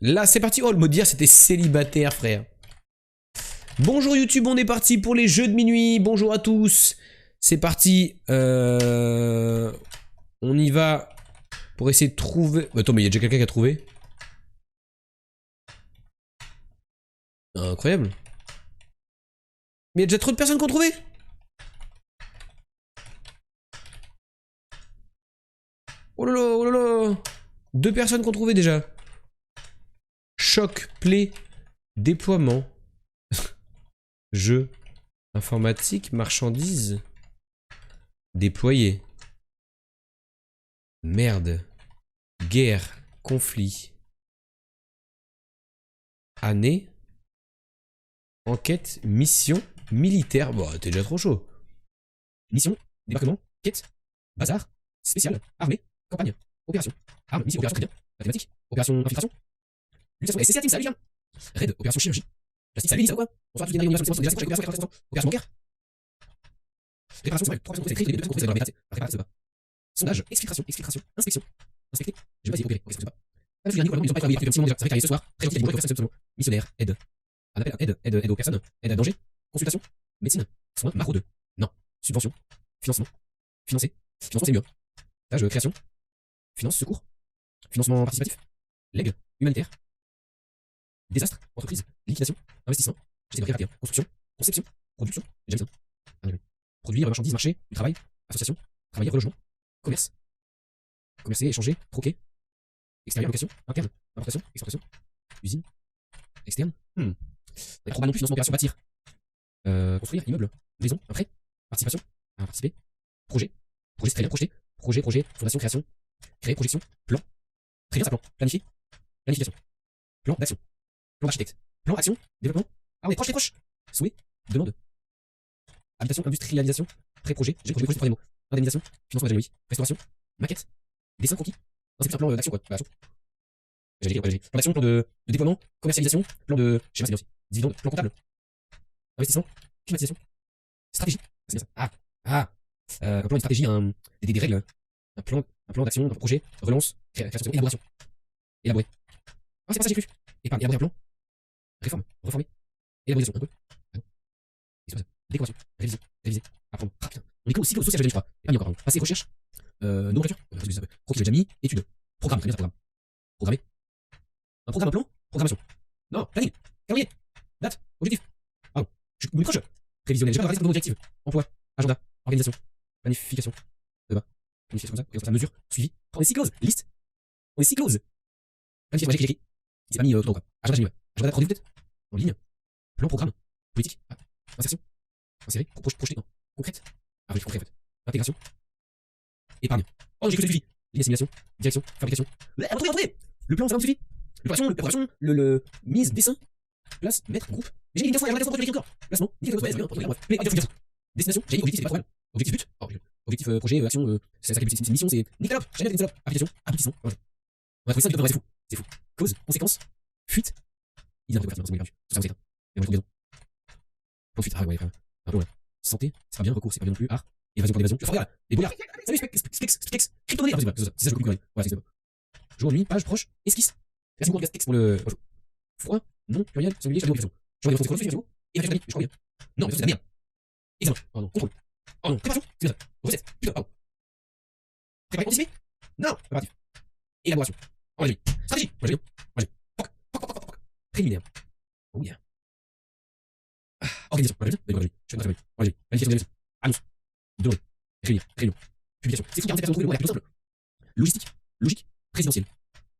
Là, c'est parti. Oh, le mot de dire, c'était célibataire, frère. Bonjour YouTube, on est parti pour les jeux de minuit. Bonjour à tous. C'est parti. On y va pour essayer de trouver... Attends, mais il y a déjà quelqu'un qui a trouvé. Incroyable. Mais il y a déjà trop de personnes qui ont trouvé. Oh là là, oh là là. 2 personnes qui ont trouvé déjà. Choc, play, déploiement. Jeu. Informatique, marchandises. Déployer. Merde. Guerre, conflit. Année. Enquête, mission, militaire. Bon, t'es déjà trop chaud. Mission, débarquement, quête, bazar, spécial, armée, campagne, opération, arme, mission, opération, très bien, mathématiques, opération, infiltration, lutte, SCA Team, salut, raid, opération chirurgie, plastique, salut, ça va quoi? Bonsoir à tous les derniers, opération bancaire, réparation, 3 personnes, crédit, 2 personnes, de la méthode, réparation, c'est pas. Sondage, exfiltration, inspection, inspecter, j'ai pas dit, ok, c'est pas. Ah, je viens Nicolas, ils ont pas travaillé, ça fait carrière ce soir, très gentil, missionnaire, aide. Un appel, aide aux personnes, aide à danger, consultation, médecine, soins, maraude, non, subvention, financement, financer, financement c'est mieux. Tâche, création, finance, secours, financement participatif, legs, humanitaire, désastre, entreprise, liquidation, investissement, construction, conception, production, j'ai jamais ça. Produire, marchandises, marché, du travail, association, travailler, relogement, commerce, commercer, échanger, troquer, extérieur, location, interne, importation, exportation, usine, externe, pas non plus financement, opération, bâtir, construire, immeuble, maison, un prêt, participation, participer, projet, projet, c'est très bien, projet, fondation, création, créer, projection, plan, très bien ça, plan, planifier, planification, plan d'action, plan d'architecte, plan, action, développement, ah on est proche, souhait, demande, habitation, industrialisation, pré-projet, projet, troisième mot, indemnisation, financement d'ingénierie, restauration, maquette, dessin croquis, inscription, plan d'action, quoi, action. Plan d'action, plan de déploiement, commercialisation, plan de schéma, c'est bien aussi. Dividende, plan comptable, investissement, climatisation, stratégie, c'est bien ça. Un plan, une stratégie, des règles, un plan d'action, un projet, relance, création, élaboration. Élaborer. Ah, c'est pas ça, j'ai cru. Élaborer un plan, réforme, reformer, élaboration, un peu. Ah non. C'est pas ça. Décoration, réviser, apprendre. Ah putain. On est aussi social, je crois. Et pas mis encore, pardon. Passer, recherche, nourriture, croquis, j'ai déjà mis, étude, programme, très bien ça, programme. Programmer. Un programme, un plan, programmation. Non, planning, calendrier, date, objectif. Pardon, je suis proche. Prévisionnel, j'ai pas regardé ce objectif. Emploi, agenda, organisation, planification. Planification comme ça, mesure, suivi. On est cyclose, liste. On est cyclose. Planification, j'ai écrit. C'est pas mis tout quoi. Agenda, j'ai mis, ouais. Agenda, rendez-vous peut-être. En ligne. Plan, programme. Politique. Insertion. Insérer, projeter, non. Concrète. Ah oui, concret en fait. Intégration. Épargne. Oh, j'ai cru que c'était suivi. Ligne, assimilation, direction, fabrication. Entrez. Le plan, ça va me suffit. L'opération, le mise, dessin, place, mettre, groupe. Mais j'ai mis 2 fois, il y a un dessin encore. Placement, destination, j'ai mis objectif, c'est pas trop mal. Objectif but, objectif projet, action, c'est mission, c'est nickel hop, chaîne nickel hop, application, aboutissement. On a trouvé ça, c'est fou. Cause, conséquence, fuite. Il y a un truc pertinent, tout ça vous éteint. Et moi je trouve bien. Plan fuite, ah ouais, frère. Un peu, ouais. Santé, c'est pas bien, recours, c'est pas bien non plus, art, évasion pour l'évasion. Regarde, les brouillards. Salut, Spex, crypto-monnaie, c'est ça, je coupe une voilà, c'est ça. Jour, nuit, page, proche, esquisse. Merci beaucoup, Gastex, pour le. Froid, non, pluriel, singulier, chaque définition. Je regarde votre téléphone, et je crois bien. Non, mais c'est la merde. Examen, oh non, contrôle. Oh non, préparation, c'est bien ça. Recette, putain, pardon. Préparer, anticiper. Non, préparatif. Élaboration. Oh, j'ai mis. Stratégie, moi j'ai mis. Poc. Préliminaire. Oh yeah. Organisation, moi j'ai mis. Je fais une moi j'ai mis. Planification des annonce. Demande. Réunion. Publication. C'est fou, 47 personnes trouvées, le plus simple. Logistique, logique, présidentielle.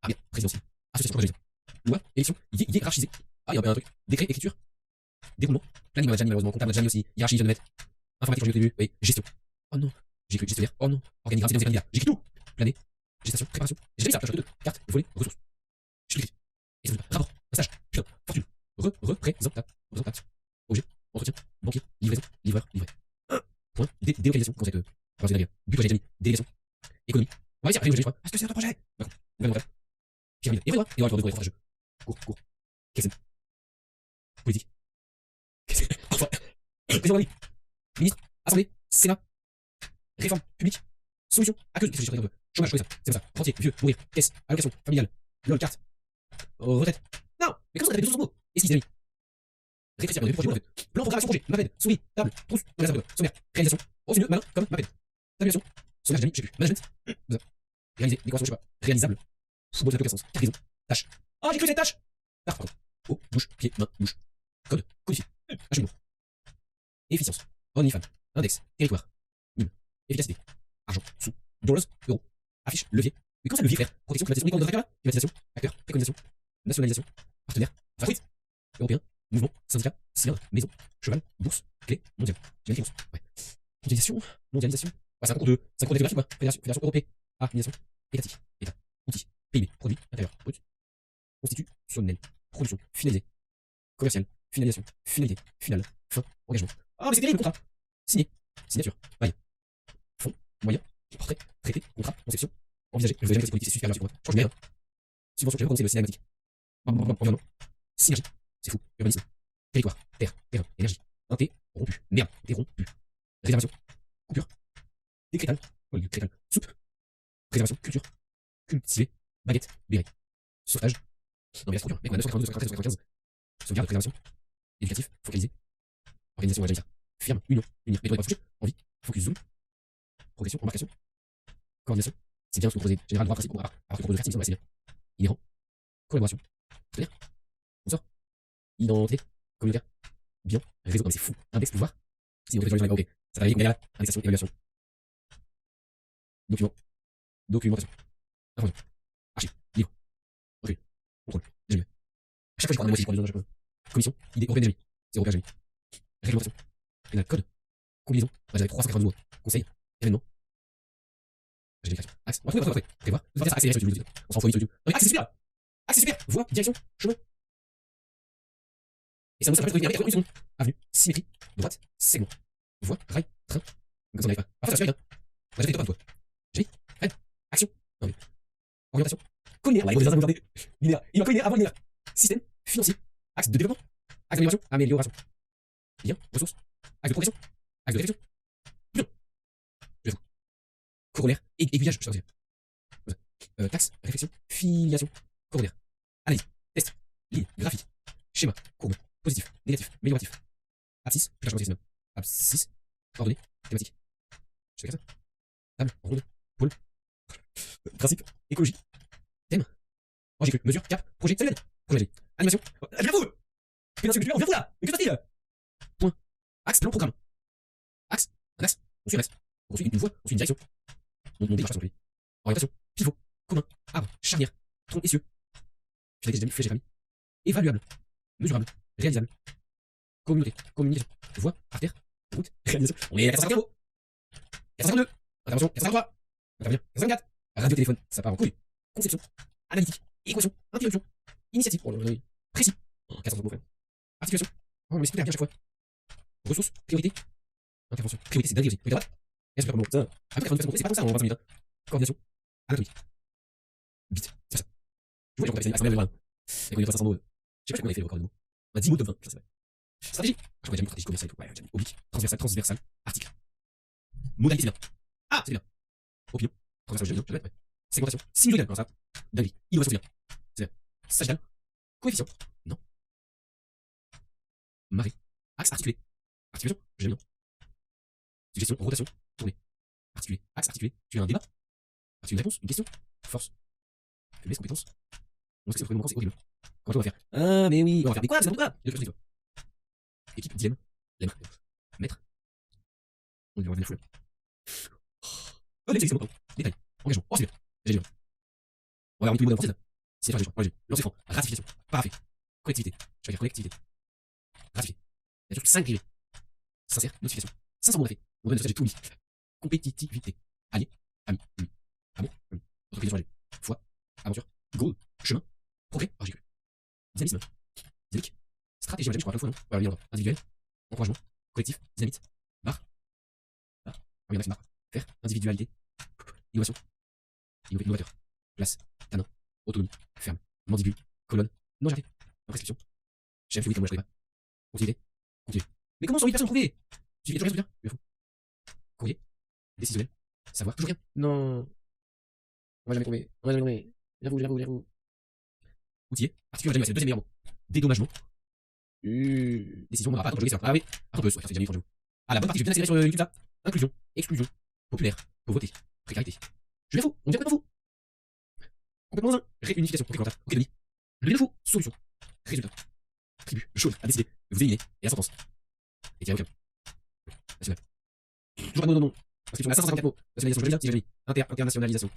Ah bien, présidentielle. Association projet. Loi, élection, hiérarchisé. Ah, il y a un truc. Décret, écriture, déroulement, planning, on a déjà mis malheureusement, comptable, on a déjà mis aussi, hiérarchie, je viens de mettre, informatique, j'ai vu, oui, gestion. Oh non, j'ai cru gestionnaire, oh non, organigramme, c'est bien, j'ai écrit tout. Planer, gestation, préparation, j'ai mis ça, page 2, carte, volet, ressources. Je l'écris. Et ça rapport, passage, putain, fortune, représentation, objet, entretien, banquier, livraison, livreur, livré. Point, délocalisation, concept, but, j'ai déjà mis, délégation, économie. Ouais, c'est après, je crois. Est-ce que c'est un projet? D'accord, pyramide. Et voilà, jeu. Cours. Qu'est-ce que c'est? Politique. Président de la ministre, assemblée, sénat, réforme publique, solution, accuse, chômage, c'est ça, rentier, vieux, mourir, caisse, allocation, familiale, lol, carte, Retraite. Non, mais comment ça t'appelle 200 mots? Esquisse, amis. Réfléchir, projet, projet, plan, programmation, projet, MAPED, souris, table, trousse, magasin, sommaire, réalisation, revenus, malin, comme, MAPED. Tabulation, sondage d'amis, je sais plus, management, réaliser, décoration, je sais pas, réalisable, football, ça n'a aucun sens, cargaison, tâche. Ah, j'ai cru cette tâche! Ah, pardon. Oh, bouche, pied, main, bouche. Code, codifié, acheminement. Efficience, OnlyFans, index, territoire, mime, efficacité, argent, sous, dollars, euros, affiche, levier. Mais comment ça levier, frère? Protection, privatisation, uniquement de tracker, privatisation, acteur, préconisation, nationalisation, partenaire, favorite, européen, mouvement, syndicat, cylindre, maison, cheval, bourse, clé, mondial. J'ai mal écrit bourse. Ouais. Mondialisation, mondialisation. Ouais, c'est un concours de. C'est un concours d'écriture ou pas? Fédération européenne. Ah, fédération. Étatique. État. Outil. PIB. Produit. Intérieur. Brut. Constitutionnel. Production. Finalisé. Commercial. Finalisation. Finalité. Finale. Fin. Engagement. Ah, mais c'est terrible le contrat. Signé. Signature. Bail. Fonds. Moyen. Portrait. Traité. Contrat. Conception. Envisager. Je veux jamais que politique, c'est super grave pour moi. Je change rien. Subvention. Je vais recommencer le cinématique. Environnement. Synergie. C'est fou. Urbanisme. Territoire. Terre. Terrain. Énergie. Interrompu. Merde. Interrompu. Réservation. Coupure. Décrétal. Décrétal. Soupe. Préservation. Culture. Cultiver. Baguette. Béret. Sauvetage. Non mais la structure. Mec, on a 942, 995. Sauvegarde. Préservation. Éducatif. Focalisé. Organisation. On va déjà dire ça. Firme. Union. Unir. Méthode. Fouché. Envie. Focus. Zoom. Progression. Embarcation. Coordination. C'est bien ce que vous proposez. Général. Droit. Principe. Bon, à part que pour le faire, c'est bien. Inhérent. Collaboration. Partenaire. On sort. Identité. Communautaire. Bien. Réseau. Non mais c'est fou. Index. Pouvoir. Si on fait ok. Ça va aller. Donc, indexation. Évaluation. Document. Documentation. Information. Archive. Livre. Recueil. Contrôle. J'aime bien. À chaque fois, j'ai pas moi aussi, je prends des gens à chaque fois. Commission. Idée européenne des amis. C'est européen, j'ai mis. Réglementation. Pénal. Code. Combinaison. Bah, j'avais 392 mots. Conseil. Événement. J'ai mis création. Axe. On va trouver. Prévoir. On va faire ça. Accélérer sur YouTube. On s'en fout sur YouTube. Non, mais axe, c'est super. Axe, c'est super. Voie. Direction. Chemin. Et ça nous permet de revenir. Une seconde. Avenue. Symétrie. Droite. Segment. Voie. Rail. Train. Comme ça, on n'arrive pas. Parfois, ça se fait, hein. Moi, j'avais top 1 toi. J'ai. Freine. Action. Non, mais. Orientation. Collinaire. Ouais, il faut des vous regardez. Linéaire. Il va collinaire avant linéaire. Système. Financier. Axe de développement. Axe d'amélioration. Amélioration. Bien. Ressources. Axe de progression. Axe de réflexion. Bien. Je fous. Corollaire. Aiguillage. Je sais pas dire. Taxe. Réflexion. Filiation. Corollaire. Analyse. Test. Ligne. Graphique. Schéma. Courbe. Positif. Négatif. Amélioratif. Abscisse. Abscisse. Coordonnées. Thématique. Je fais comme ça. Table. Ronde. Pôle. Principe. Écologie. Thème. Oh, j'ai cru. Mesure. Cap. Projet. Salut. Projet. Animation. Je viens fou. Putain, ce que tu veux, on vient fou là. Mais que se passe-t-il? Point. Axe. Plan. Programme. Axe. Un axe. On suit un axe. On suit une voie. On suit une direction. On démarche sur le pays. Orientation. Pivot. Commun. Arbre. Charnière. Tronc essieux. Finalité. Flèche. Famille. Évaluable. Mesurable. Réalisable. Communauté. Communication. Voie. Artère. Route. Réalisation. On est à 451 mots. 452. Intervention. 453. Intervenir. 454. Radio téléphone. Ça part en couille. Conception. Analytique. Équation. Interruption. Initiative. Oh là là. Précis. 400 mots, frère. Articulation. Oh, mais c'est bien à chaque fois. Ressources. Priorité. Intervention. Priorité, c'est dingue aussi. Priorité. Est-ce que c'est pas bon? Après, c'est pas tant ça en 25 minutes. Coordination. Anatomie. Bit. C'est ça. Je vois, j'ai rencontré ça. Et qu'on est pas 500 mots. Je sais pas comment on a fait le record de mots. On a 10 mots de 20. Ça, c'est vrai. Stratégie. Je crois que j'ai mis stratégie commerciale et tout. Ouais, j'ai mis oblique. Transversal. Article. Modalité, c'est bien. Ah, c'est bien. Opinion. Transversal, j'ai bien. Ouais. Segmentation. Signe légal. Non, ça. Dingue. Innovation, c'est bien. C'est bien. Sagittal. Coefficient. Non. Marée. Axe articulé. Articulation. J'aime bien. Suggestion. Rotation. Tournée. Articulé. Axe articulé. Tu as un débat. As-tu une réponse? Une question? Force. Faiblesse, compétence. Non, ce que c'est vraiment c'est horrible. Comment on va faire? Ah, mais oui. On va faire des quoi? C'est n'importe quoi. Il y a deux équipe, dilemme. Lemme. Maître. On va revenir fou là. Oh, les c'est bon. Détail. Engagement. Oh, c'est bien. J'ai bien. On va regarder tous les mots d'avancée là. C'est pas j'ai lancer franc. Ratification. Paraffé. Collectivité. Je vais dire collectivité. Ratifié. Il y a toujours 5 privés. Sincère. Notification. 500 mots à fait. On va j'ai tout mis. Compétitivité. Allié. Ami. Ami. Amour. Ami. Autorisation alliée. Foi. Aventure. Goal. Chemin. Progrès. Oh, j'ai cru. Dynamisme. Dynamique. Stratégie. Je crois plein de fois, non? On va revenir. Individuel. Encouragement. Collectif. Dynamite. Barre. Barre. Orientation. Barre. Faire. Individualité. Innovation. Innovateur. Place. Canin. Autonomie. Ferme. Mandibule. Colonne. Non, j'ai arrêté. Prescription. Chef, oui, comme moi, je connais pas. Continuité. Continue. Mais comment sont 8 personnes trouvées? Tu fais toujours rien, je fou. Courrier. Décisionnel. Savoir. Toujours rien. Non. On va jamais trouver. J'avoue. Outillé. Articulé, c'est le deuxième meilleur mot. Dédommagement. Décision, on n'aura pas attendre, je vais Ah oui. Par contre, c'est jamais franchement. Ah, la bonne partie, je vais bien accélérer sur YouTube ça. Inclusion, exclusion, populaire, pauvreté, précarité. Je suis bien fou, on dirait complètement fou. Complètement zinzin. Réunification, ok, commentaire, ok, Denis. Le bien fou, solution. Résultat. Tribu, chose, à décider, vous éliminer, et la sentence. Et tiens, aucun. National. Toujours pas de non. Inscription à 554 mots. Nationalisation, je l'ai dit, internationalisation.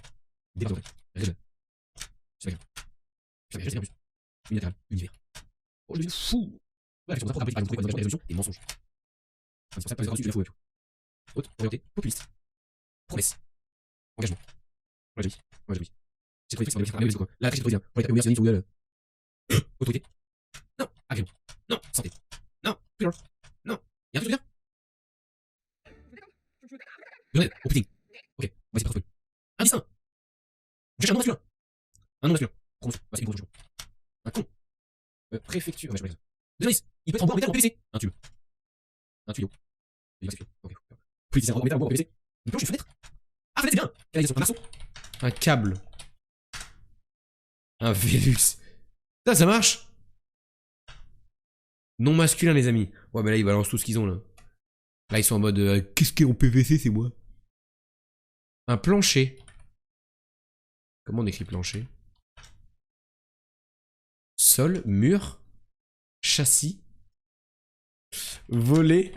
Département. Régional. Je sais pas. Je sais pas plus. Unilatéral, univers. Oh, je deviens fou. Ouais, la question pour par exemple, résolution et mensonge. C'est pour ça que les reçus, tu la fous. Haute, orienté, populiste. Promesse. Engagement. Ouais, j'ai dit. Ouais, j'ai dit. J'ai trouvé que c'est quoi. La crise président. Pour les catégories nationalistes ou autorité. Non. Agrément. Non. Santé. Non. Violence. Non. Y'a un truc de bien. Lionel, au pudding. Ok, on va essayer de retrouver. Indice 1. On cherche un nom masculin. Un nom masculin. Promotion. Bah, c'est une promotion. Un con. Préfecture. Ouais, je sais pas. Deux indices. Il peut être en bois, en métal, en PVC. Un tube. Un tuyau. Ok. Politicien en bois, en métal, en bois, en PVC. Une planche, une fenêtre. Ah, fenêtre, c'est bien. Canalisation. Un arceau. Un câble. Un Vélux. Ça marche. Non masculin, les amis. Ouais, mais là, ils balancent tout ce qu'ils ont, là. Là, ils sont en mode qu'est-ce qui est en PVC, c'est moi. Un plancher. Comment on écrit plancher? Sol, mur, châssis, volet.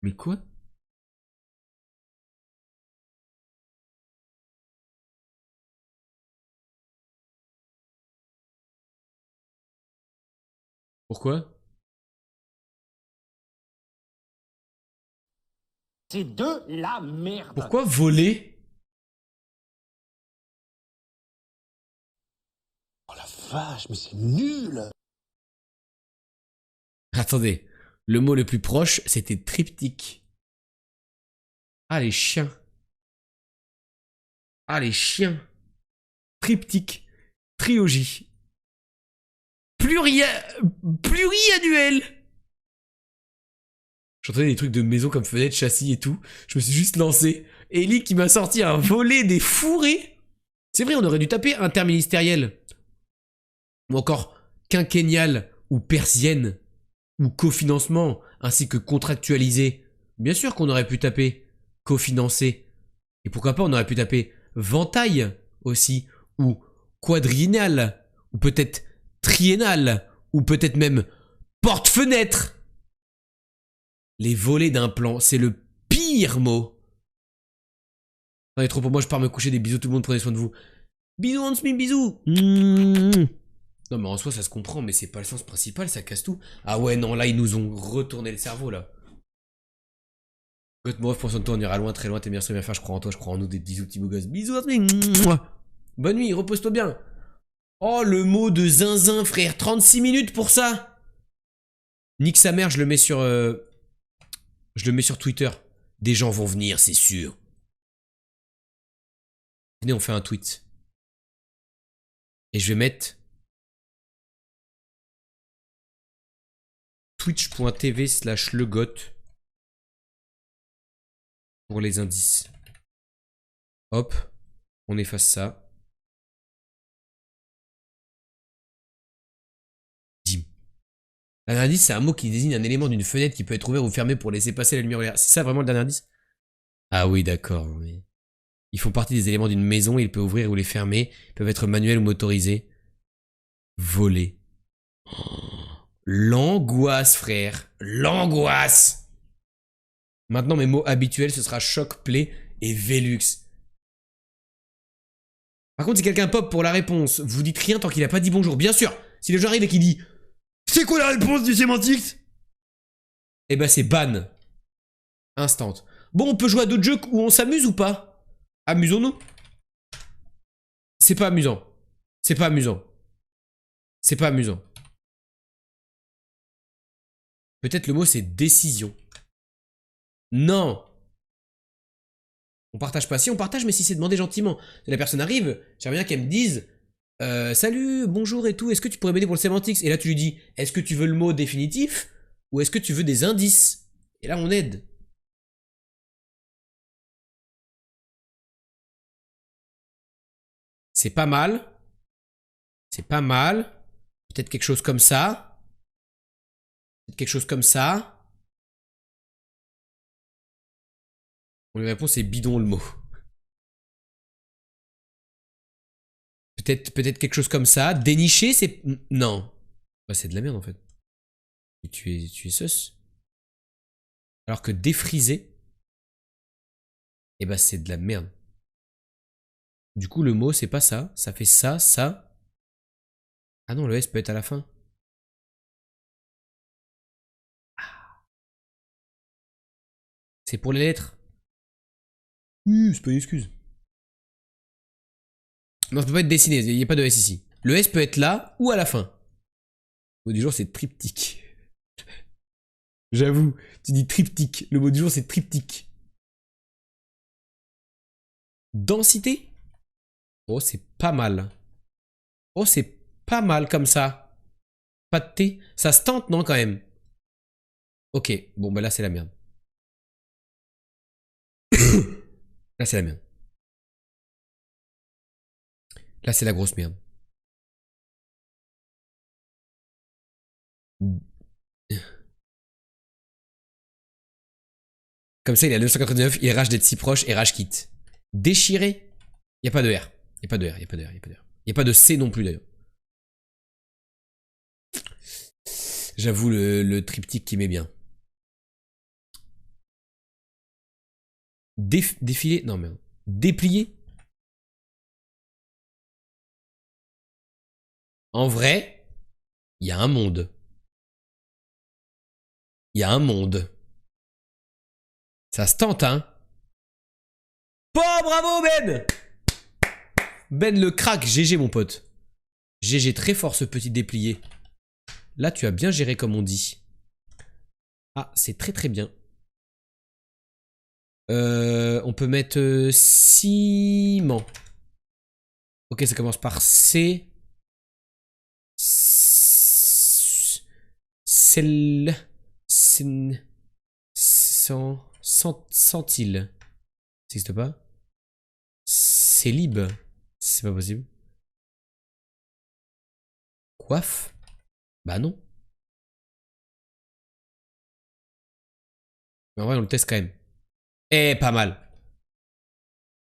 Mais quoi? Pourquoi? C'est de la merde. Pourquoi voler? Oh la vache, mais c'est nul. Attendez, le mot le plus proche, c'était triptyque. Ah, les chiens. Ah, les chiens. Triptyque. Trilogie. Pluriannuel. J'entendais des trucs de maison comme fenêtre, châssis et tout. Je me suis juste lancé. Ellie qui m'a sorti un volet des fourrés. C'est vrai, on aurait dû taper interministériel. Ou encore quinquennal ou persienne. Ou cofinancement, ainsi que contractualisé. Bien sûr qu'on aurait pu taper cofinancé. Et pourquoi pas on aurait pu taper ventaille aussi. Ou quadriennal. Ou peut-être triennal. Ou peut-être même porte-fenêtre. Les volets d'un plan, c'est le pire mot. Non, il est trop pour moi, je pars me coucher, des bisous, tout le monde, prenez soin de vous. Bisous, on se met bisous. Non, mais en soi, ça se comprend, mais c'est pas le sens principal, ça casse tout. Ah ouais, non, là, ils nous ont retourné le cerveau, là. God Move, pour son tour, on ira loin, très loin, t'es bien sûr bien faire, je crois en toi, je crois en nous, des bisous, petits beaux gosses. Bisous, on se met. Bonne nuit, repose-toi bien. Oh, le mot de zinzin, frère, 36 minutes pour ça. Nique sa mère, je le mets sur... Je le mets sur Twitter. Des gens vont venir, c'est sûr. Venez, on fait un tweet. Et je vais mettre twitch.tv/legot pour les indices. Hop, on efface ça. Dim. Un indice, c'est un mot qui désigne un élément d'une fenêtre qui peut être ouvert ou fermé pour laisser passer la lumière ou l'air. C'est ça vraiment le dernier indice? Ah oui, d'accord. Oui. Ils font partie des éléments d'une maison, ils peuvent ouvrir ou les fermer, ils peuvent être manuels ou motorisés. Voler. Oh, l'angoisse, frère. L'angoisse. Maintenant, mes mots habituels, ce sera choc, plaie et Vélux. Par contre, si quelqu'un pop pour la réponse, vous dites rien tant qu'il a pas dit bonjour. Bien sûr, si le jeu arrive et qu'il dit « C'est quoi la réponse du sémantics ?» Eh ben, c'est ban. Instant. Bon, on peut jouer à d'autres jeux où on s'amuse ou pas? Amusons-nous. C'est pas amusant. C'est pas amusant. C'est pas amusant. Peut-être le mot c'est décision. Non. On partage pas. Si on partage, mais si c'est demandé gentiment. Si la personne arrive, j'aimerais bien qu'elle me dise Salut, bonjour et tout, est-ce que tu pourrais m'aider pour le sémantics? Et là tu lui dis, est-ce que tu veux le mot définitif ou est-ce que tu veux des indices? Et là on aide. C'est pas mal. C'est pas mal. Peut-être quelque chose comme ça. Peut-être quelque chose comme ça. On lui répond c'est bidon le mot. Peut-être quelque chose comme ça. Dénicher c'est... Non. Bah c'est de la merde en fait. Et tu es sus. Alors que défriser, eh bah c'est de la merde. Du coup le mot c'est pas ça. Ça fait ça, ça. Ah non, le S peut être à la fin. C'est pour les lettres. Oui, c'est pas une excuse. Non, ça peut pas être dessiné, il n'y a pas de S ici. Le S peut être là ou à la fin. Le mot du jour, c'est triptyque. J'avoue, tu dis triptyque. Le mot du jour, c'est triptyque. Densité? Oh, c'est pas mal. Oh, c'est pas mal comme ça. Pas de T. Ça se tente, non, quand même? Ok, bon, bah là, c'est la merde. Là, c'est la merde. Là, c'est la grosse merde. Comme ça, il est à 999, il rage d'être si proche et rage quitte. Déchirer? Il n'y a pas de R. Il n'y a pas de R, il n'y a pas de R, il n'y a pas de R. Il n'y a pas de C non plus, d'ailleurs. J'avoue, le triptyque qui met bien. Défiler? Non, merde. Déplier? En vrai, il y a un monde. Il y a un monde. Ça se tente, hein? Oh, bravo, Ben! Ben le crack, GG, mon pote. GG, très fort ce petit déplié. Là, tu as bien géré, comme on dit. Ah, c'est très très bien. On peut mettre ciment. Ok, ça commence par C. Celle. Centile. Ça n'existe pas? Célib. C'est pas possible. Coiffe? Bah non. Mais en vrai, on le teste quand même. Eh, pas mal.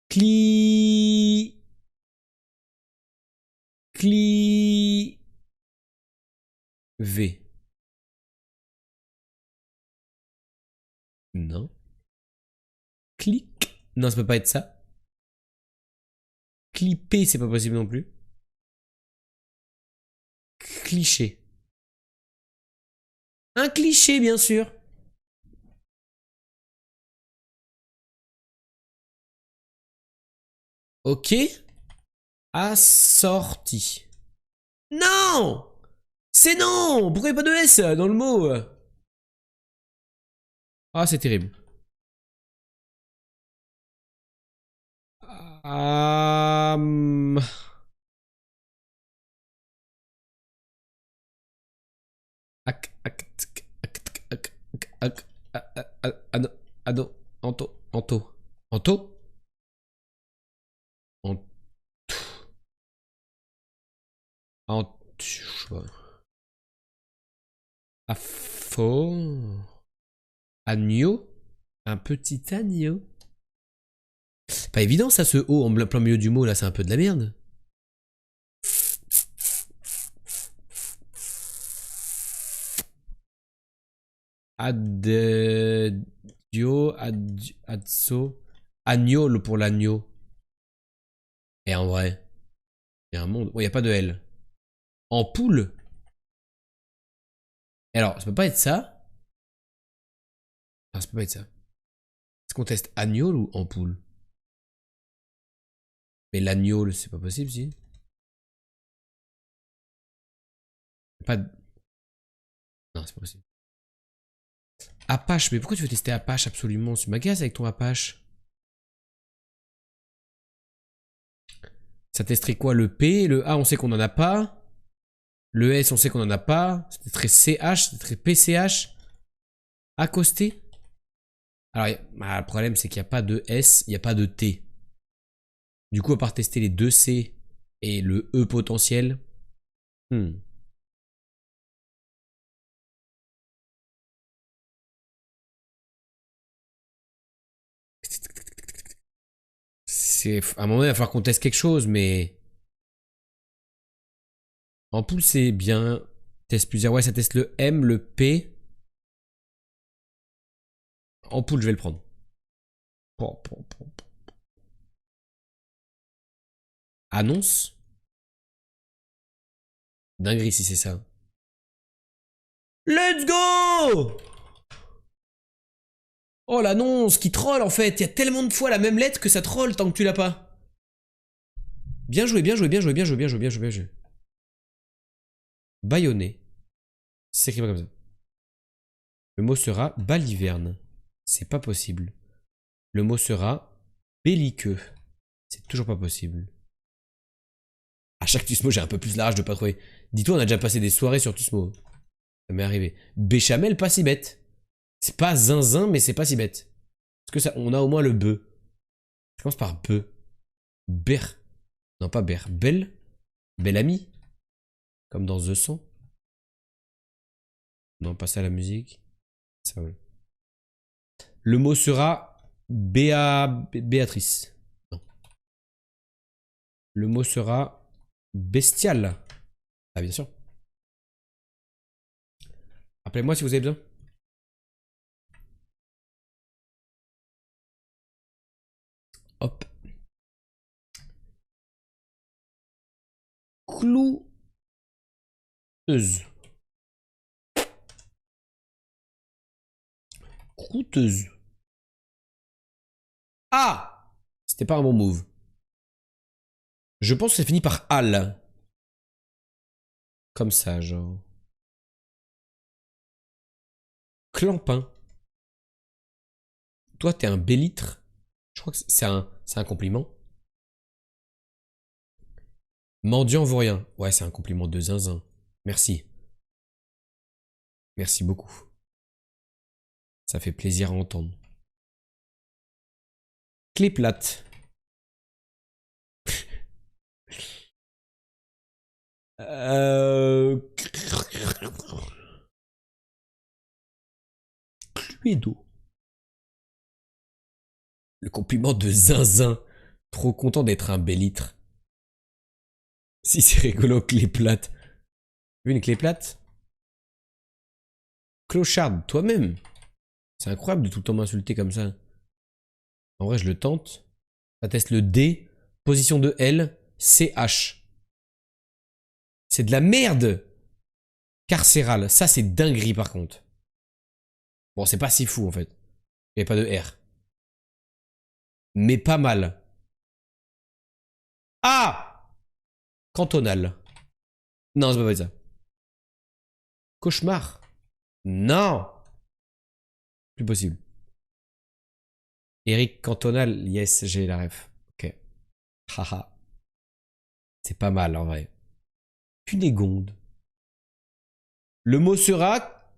Cli... Cli... V. Non. Clic. Non, ça peut pas être ça. Clipper, c'est pas possible non plus. Cliché. Un cliché, bien sûr. Ok. Assorti. Non! C'est non! Pourquoi il n'y a pas de S dans le mot? Ah, c'est terrible. Um... Anto. Anto. Anto? Je sais pas. Afo. Agneau. Un petit agneau. Pas évident ça, ce O en plein milieu du mot là, c'est un peu de la merde. Adio, adso, agneau pour l'agneau. Et en vrai, il y a un monde. Oh, il n'y a pas de L. En poule. Et alors, ça peut pas être ça. Ah, ça peut pas être ça. Est-ce qu'on teste agneau ou en poule? Mais l'agneau, c'est pas possible, si. Pas de... Non, c'est pas possible. Apache, mais pourquoi tu veux tester Apache absolument? Tu m'agaces avec ton Apache. Ça testerait quoi? Le P, le A, on sait qu'on en a pas. Le S, on sait qu'on en a pas. Ça testerait CH, ça testerait PCH. Accosté. Alors, le problème, c'est qu'il n'y a pas de S, il n'y a pas de T. Du coup, à part tester les deux C et le E potentiel. À un moment donné, il va falloir qu'on teste quelque chose, mais... Ampoule, c'est bien. Teste plusieurs. Ouais, ça teste le M, le P. Ampoule, je vais le prendre. Annonce. Dinguerie si c'est ça. Let's go! Oh, l'annonce qui troll en fait. Il y a tellement de fois la même lettre que ça troll tant que tu l'as pas. Bien joué, bien joué, bien joué, bien joué, bien joué, bien joué, bien joué. Baïonné. C'est écrit pas comme ça. Le mot sera baliverne. C'est pas possible. Le mot sera belliqueux. C'est toujours pas possible. À chaque Tusmo, j'ai un peu plus large de pas trouver. Dis-toi, on a déjà passé des soirées sur Tusmo. Ça m'est arrivé. Béchamel, pas si bête. C'est pas zinzin, mais c'est pas si bête. Parce que ça, on a au moins le bœuf. Ça commence par bœuf. Ber. Non, pas ber. Belle. Belle amie. Comme dans The Son. Non, pas ça la musique. Ça, ouais. Le mot sera Béatrice. Non. Le mot sera bestial. Ah, bien sûr. Appelez-moi si vous avez besoin. Hop. Clouteuse. Croûteuse. Ah! C'était pas un bon move. Je pense que ça finit par al. Comme ça, genre. Clampin. Toi, t'es un bellitre. Je crois que c'est un compliment. Mendiant vaurien. Ouais, c'est un compliment de zinzin. Merci. Merci beaucoup. Ça fait plaisir à entendre. Clé plate. Cluedo. Le compliment de zinzin. Trop content d'être un bellitre. Si c'est rigolo, clé plate. Vu une clé plate? Clochard, toi-même. C'est incroyable de tout le temps m'insulter comme ça. En vrai, je le tente. Ça teste le D. Position de L. CH. C'est de la merde. Carcéral. Ça, c'est dinguerie par contre. Bon, c'est pas si fou en fait. Il n'y a pas de R. Mais pas mal. Ah! Cantonal. Non, c'est pas ça. Cauchemar. Non! Plus possible. Eric Cantonal. Yes, j'ai la ref. Ok. Haha. C'est pas mal en vrai. Cunégonde. Le mot sera...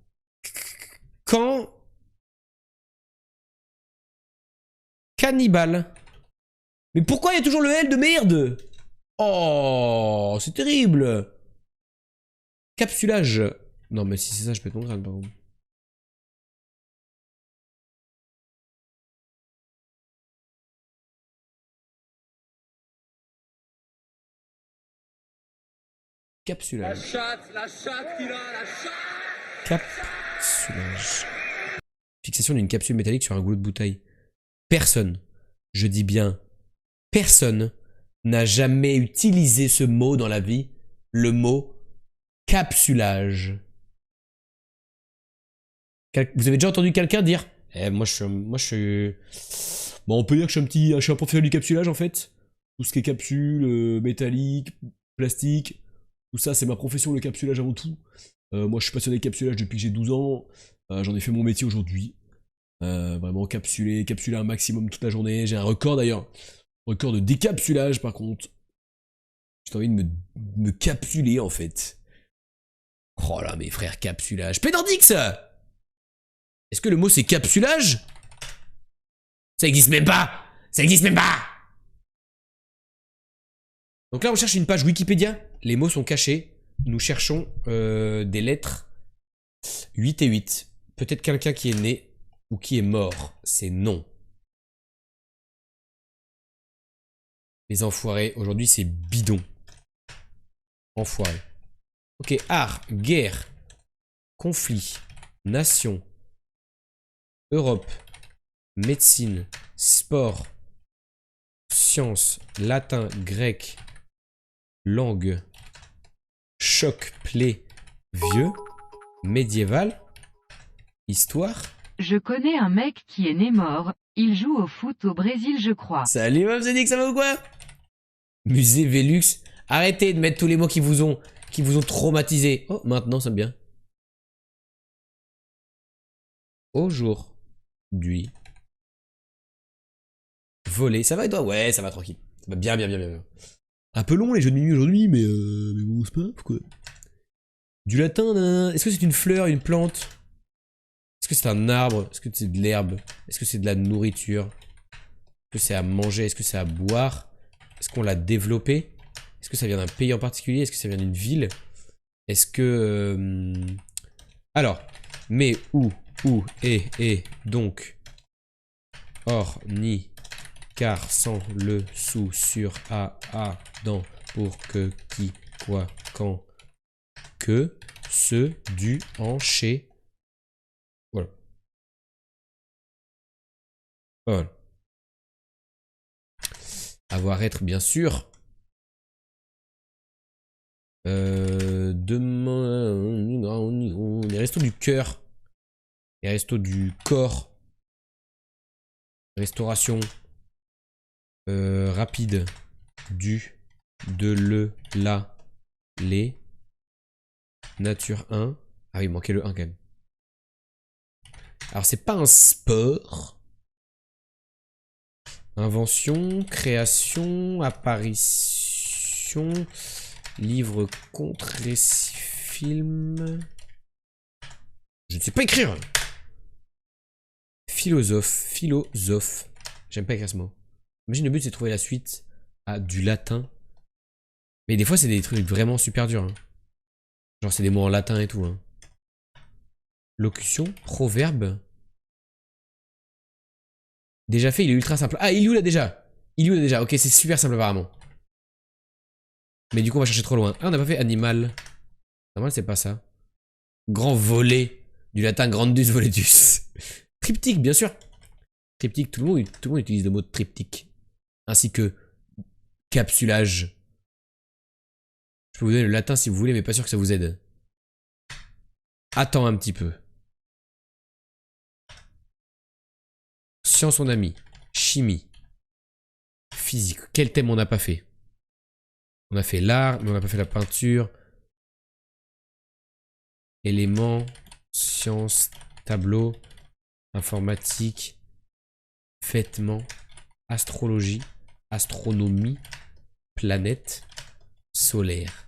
Quand... Cannibale. Mais pourquoi il y a toujours le L de merde? Oh, c'est terrible. Capsulage. Non, mais si c'est ça, je pète mon crâne, par contre. Capsulage. La chatte qu'il a, la chatte. Capsulage. Fixation d'une capsule métallique sur un goulot de bouteille. Personne, je dis bien personne, n'a jamais utilisé ce mot dans la vie. Le mot capsulage. Vous avez déjà entendu quelqu'un dire moi je suis... Bon, on peut dire que je suis un professionnel du capsulage en fait. Tout ce qui est capsule, métallique, plastique, tout ça c'est ma profession, le capsulage avant tout. Moi je suis passionné de capsulage depuis que j'ai 12 ans. J'en ai fait mon métier aujourd'hui. Vraiment capsuler un maximum toute la journée. J'ai un record d'ailleurs. Record de décapsulage par contre. J'ai envie de me capsuler en fait. Oh là, mes frères, capsulage. Pédantix! Est-ce que le mot c'est capsulage? Ça existe même pas! Ça existe même pas! Donc là, on cherche une page Wikipédia. Les mots sont cachés. Nous cherchons des lettres 8 et 8. Peut-être quelqu'un qui est né ou qui est mort. C'est non. Les enfoirés, aujourd'hui c'est bidon. Enfoiré. Ok, art, guerre, conflit, nation, Europe, médecine, sport, sciences, latin, grec, langue, choc, plaie, vieux, médiéval, histoire. Je connais un mec qui est né mort, il joue au foot au Brésil je crois. Salut Mom, ça dit que ça va ou quoi? Musée Velux. Arrêtez de mettre tous les mots qui vous ont traumatisé. Oh, maintenant ça me bien. Aujourd'hui. Voler. Ça va et toi? Ouais, ça va tranquille. Ça va bien, bien, bien, bien, bien. Un peu long les jeux de minuit aujourd'hui, mais bon, c'est pas grave quoi. Du latin, est-ce que c'est une fleur, une plante? Est-ce que c'est un arbre? Est-ce que c'est de l'herbe? Est-ce que c'est de la nourriture? Est-ce que c'est à manger? Est-ce que c'est à boire? Est-ce qu'on l'a développé? Est-ce que ça vient d'un pays en particulier? Est-ce que ça vient d'une ville? Est-ce que... Alors, mais, où, et, donc, or, ni, car, sans, le, sous, sur, à, dans, pour, que, qui, quoi, quand, que, ce, du, en, chez. Voilà. Voilà. Avoir, être, bien sûr. Demain, les restos du cœur, les restos du corps, restauration, rapide, du, de, le, la, les, nature 1. Ah oui, il manquait le 1 quand même. Alors c'est pas un sport. Invention, création, apparition, livre, conte, récit, film. Je ne sais pas écrire. Philosophe. J'aime pas écrire ce mot. Imagine le but c'est de trouver la suite à du latin. Mais des fois c'est des trucs vraiment super durs. Hein. Genre c'est des mots en latin et tout. Hein. Locution, proverbe. Déjà fait, il est ultra simple. Ah, il l'a déjà. Ok, c'est super simple apparemment. Mais du coup, on va chercher trop loin. Ah, on n'a pas fait animal. Normal, c'est pas ça. Grand volet. Du latin grandus voletus. Triptyque, bien sûr. Triptyque, tout le monde utilise le mot triptyque. Ainsi que capsulage. Je peux vous donner le latin si vous voulez, mais pas sûr que ça vous aide. Attends un petit peu. Science, on a mis. Chimie. Physique. Quel thème on n'a pas fait? On a fait l'art, mais on n'a pas fait la peinture. Éléments, sciences, tableau, informatique, vêtements, astrologie, astronomie, planète, solaire,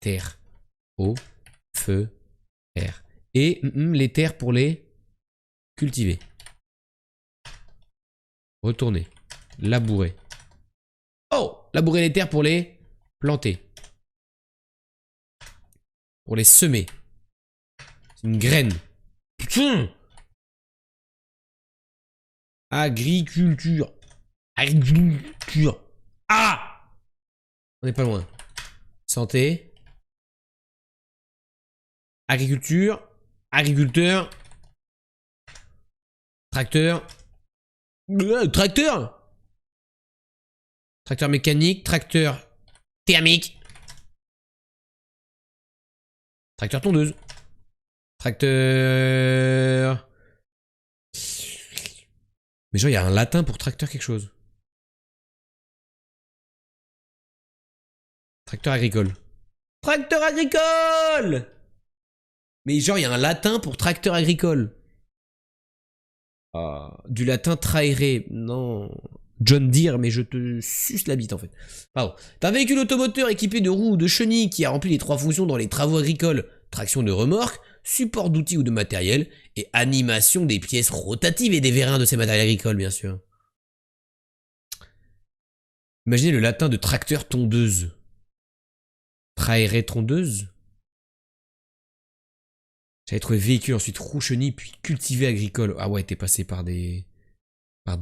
terre, eau, feu, air. Et les terres pour les cultiver. Retourner. Labourer. Oh! Labourer les terres pour les planter. Pour les semer. C'est une graine. Putain! Agriculture. Agriculture. Ah! On n'est pas loin. Santé. Agriculture. Agriculteur. Tracteur. Tracteur. Tracteur mécanique. Tracteur thermique. Tracteur tondeuse. Tracteur... Mais genre, il y a un latin pour tracteur quelque chose. Tracteur agricole. Tracteur agricole! Mais genre, il y a un latin pour tracteur agricole. Du latin traere. Non. John Deere, mais je te suce la bite en fait. Pardon. T'as un véhicule automoteur équipé de roues ou de chenilles qui a rempli les 3 fonctions dans les travaux agricoles, traction de remorque, support d'outils ou de matériel, et animation des pièces rotatives et des vérins de ces matériels agricoles, bien sûr. Imaginez le latin de tracteur tondeuse. Traere tondeuse. J'avais trouvé véhicule, ensuite roue chenille, puis cultivé agricole. Ah ouais, t'es passé par des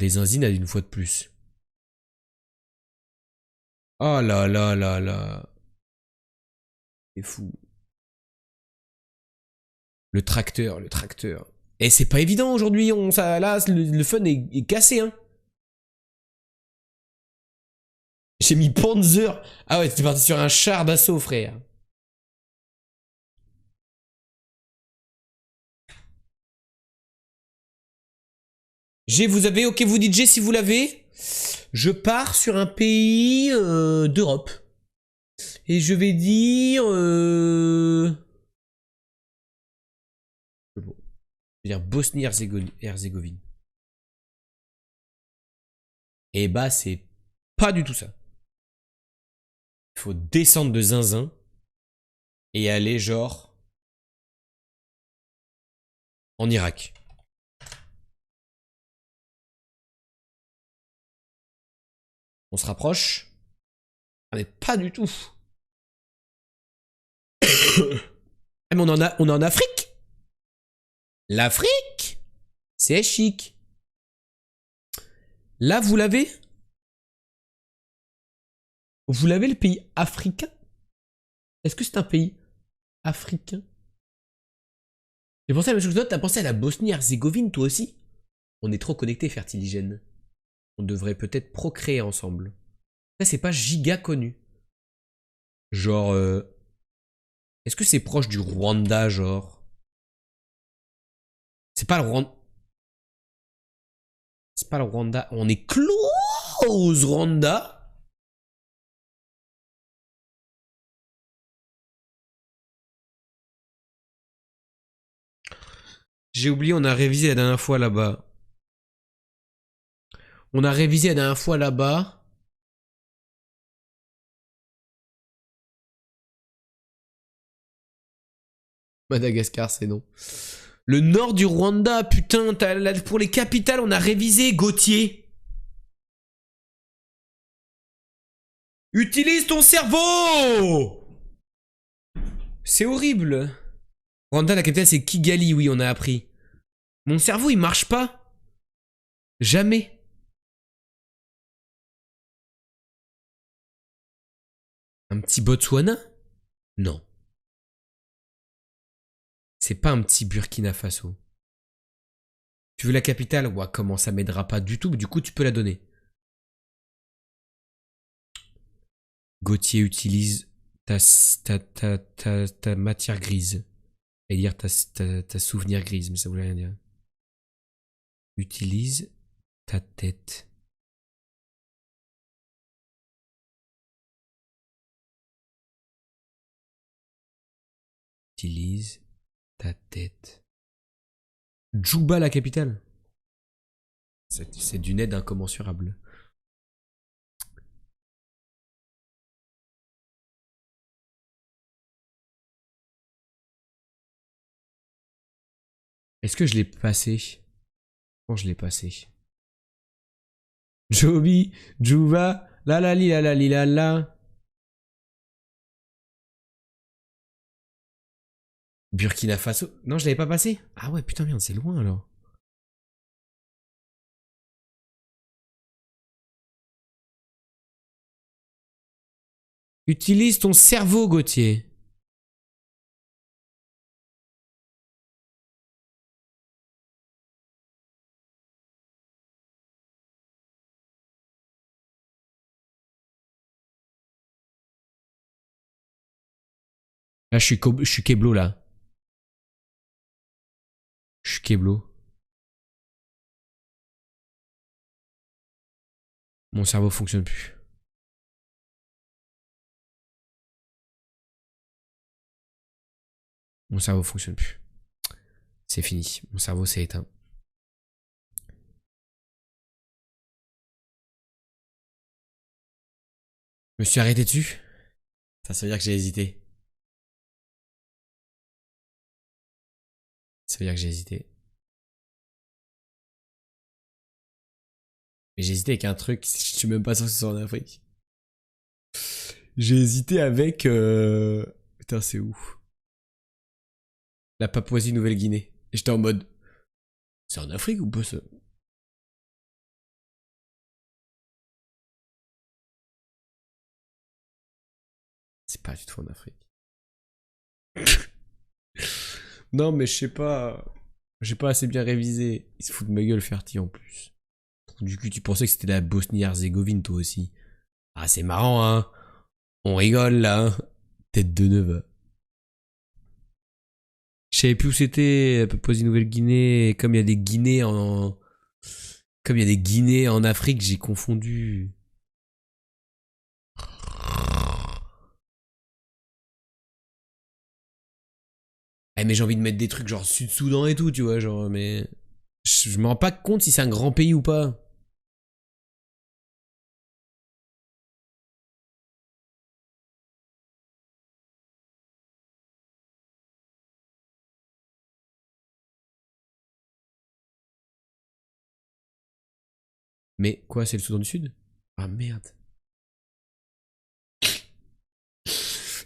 zinzines une fois de plus. Oh là là là là. C'est fou. Le tracteur, le tracteur. Et c'est pas évident aujourd'hui, là, le fun est cassé, hein. J'ai mis Panzer. Ah ouais, t'es parti sur un char d'assaut, frère. Vous avez, ok, vous dites G si vous l'avez. Je pars sur un pays d'Europe. Et je vais dire... Je vais dire Bosnie-Herzégovine. Et bah, c'est pas du tout ça. Il faut descendre de zinzin et aller genre en Irak. On se rapproche. Ah, mais pas du tout. Mais on est en Afrique. L'Afrique, c'est chic. Là, vous l'avez. Vous l'avez le pays africain. Est-ce que c'est un pays africain? J'ai pensé à la même chose que toi, t'as pensé à la Bosnie-Herzégovine, toi aussi? On est trop connectés, Fertiligène. On devrait peut-être procréer ensemble. Ça, c'est pas giga connu. Genre, est-ce que c'est proche du Rwanda, genre? C'est pas le Rwanda. C'est pas le Rwanda. On est close, Rwanda. J'ai oublié, on a révisé la dernière fois là-bas. On a révisé la dernière fois là-bas. Madagascar, c'est non. Le nord du Rwanda, putain, pour les capitales, on a révisé, Gauthier. Utilise ton cerveau! C'est horrible. Rwanda, la capitale, c'est Kigali, oui, on a appris. Mon cerveau, il marche pas. Jamais. Un petit Botswana? Non. C'est pas un petit Burkina Faso. Tu veux la capitale? Ouah, comment ça m'aidera pas du tout, mais du coup, tu peux la donner. Gauthier utilise ta matière grise. Et dire ta souvenir grise, mais ça voulait rien dire. Utilise ta tête. Utilise ta tête. Djouba, la capitale. C'est d'une aide incommensurable. Est-ce que je l'ai passé? Quand je l'ai passé? Joby, Djouba, la la li la la li la la. Burkina Faso. Non, je l'avais pas passé. Ah ouais, putain, merde, c'est loin alors. Utilise ton cerveau, Gauthier. Là, je suis Keblo, là. Je suis Keblo. Mon cerveau fonctionne plus. Mon cerveau fonctionne plus. C'est fini. Mon cerveau s'est éteint. Je me suis arrêté dessus. Ça veut dire que j'ai hésité. Ça veut dire que j'ai hésité. Mais j'ai hésité avec un truc, je suis même pas sûr que ce soit en Afrique. J'ai hésité avec... Putain, c'est où? La Papouasie-Nouvelle-Guinée. Et j'étais en mode... C'est en Afrique ou pas ça? C'est pas du tout en Afrique. Non, mais je sais pas... J'ai pas assez bien révisé. Il se fout de ma gueule, Ferti, en plus. Du coup, tu pensais que c'était la Bosnie-Herzégovine, toi aussi. Ah, c'est marrant, hein. On rigole, là. Hein. Tête de neuf. Je savais plus où c'était, Papouasie-Nouvelle-Guinée. Comme il y a des Guinées en... Comme il y a des Guinées en Afrique, j'ai confondu. Eh, mais j'ai envie de mettre des trucs genre Sud-Soudan et tout, tu vois, genre, mais... Je me rends pas compte si c'est un grand pays ou pas. Mais quoi, c'est le Soudan du Sud? Ah merde.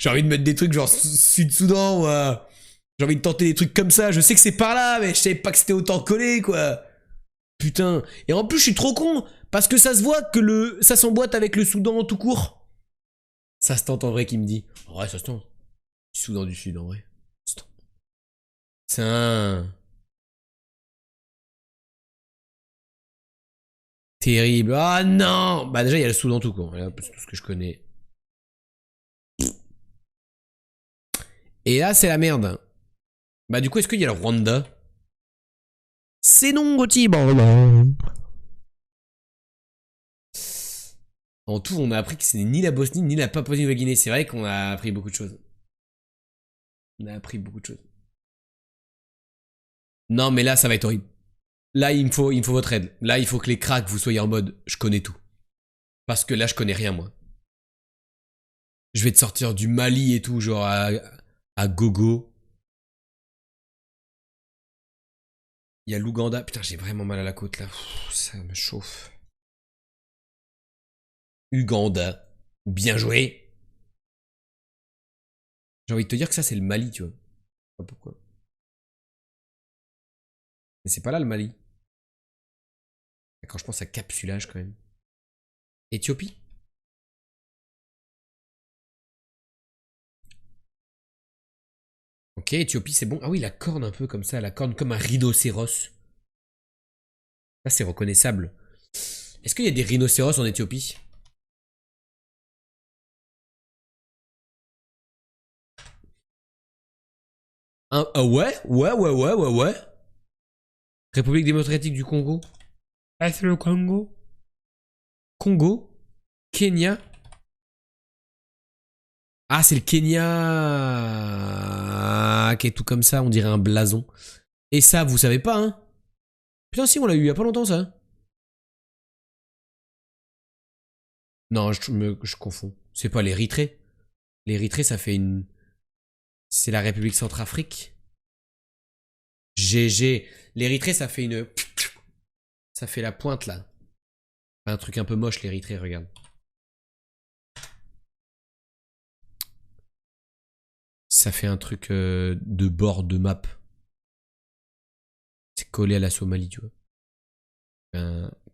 J'ai envie de mettre des trucs genre Sud-Soudan, ou j'ai envie de tenter des trucs comme ça. Je sais que c'est par là, mais je savais pas que c'était autant collé, quoi. Putain. Et en plus, je suis trop con, parce que ça se voit que ça s'emboîte avec le Soudan tout court. Ça se tente en vrai, qui me dit. En vrai, ça se tente. Soudan du Sud, en vrai. Ça se tente. C'est un... Terrible. Ah non. Bah déjà, il y a le Soudan tout court. C'est tout ce que je connais. Et là, c'est la merde. Bah du coup, est-ce qu'il y a le Rwanda? C'est non, Gauthier. En tout, on a appris que c'est ni la Bosnie ni la Papouasie-Nouvelle-Guinée. C'est vrai qu'on a appris beaucoup de choses. On a appris beaucoup de choses. Non, mais là, ça va être horrible. Là, il me faut votre aide. Là, il faut que les cracks, vous soyez en mode, je connais tout. Parce que là, je connais rien, moi. Je vais te sortir du Mali et tout, genre à gogo. Il y a l'Ouganda. Putain, j'ai vraiment mal à la côte, là. Ça me chauffe. Uganda. Bien joué. J'ai envie de te dire que ça, c'est le Mali, tu vois. Je sais pas pourquoi. Mais c'est pas là, le Mali. Quand je pense à capsulage, quand même. Éthiopie? Ok, Éthiopie, c'est bon. Ah oui, la corne un peu comme ça. La corne comme un rhinocéros. Là, c'est reconnaissable. Est-ce qu'il y a des rhinocéros en Éthiopie? Ah ouais, ouais. République démocratique du Congo. Ah, c'est le Congo. Congo. Kenya. Ah, c'est le Kenya. Qui est tout comme ça, on dirait un blason. Et ça, vous savez pas, hein? Putain, si, on l'a eu il y a pas longtemps, ça. Non, je confonds. C'est pas l'Érythrée. L'Érythrée, ça fait une... C'est la République Centrafrique. GG. L'Érythrée, ça fait une... Ça fait la pointe, là. Un truc un peu moche, l'Érythrée, regarde. Ça fait un truc de bord de map. C'est collé à la Somalie, tu vois.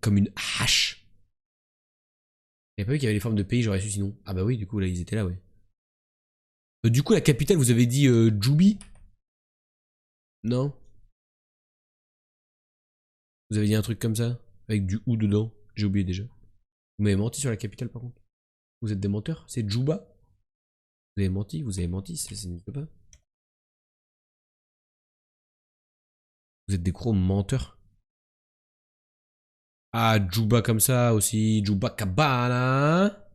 Comme une hache. J'avais pas vu qu'il y avait les formes de pays, j'aurais su sinon. Ah bah oui, du coup, là, ils étaient là, ouais. Du coup, la capitale, vous avez dit Djoubi? Non? Vous avez dit un truc comme ça? Avec du ou dedans? J'ai oublié déjà. Vous m'avez menti sur la capitale, par contre. Vous êtes des menteurs? C'est Djouba? Vous avez menti, ça n'existe pas. Vous êtes des gros menteurs. Ah, Djouba comme ça aussi. Djouba Cabana.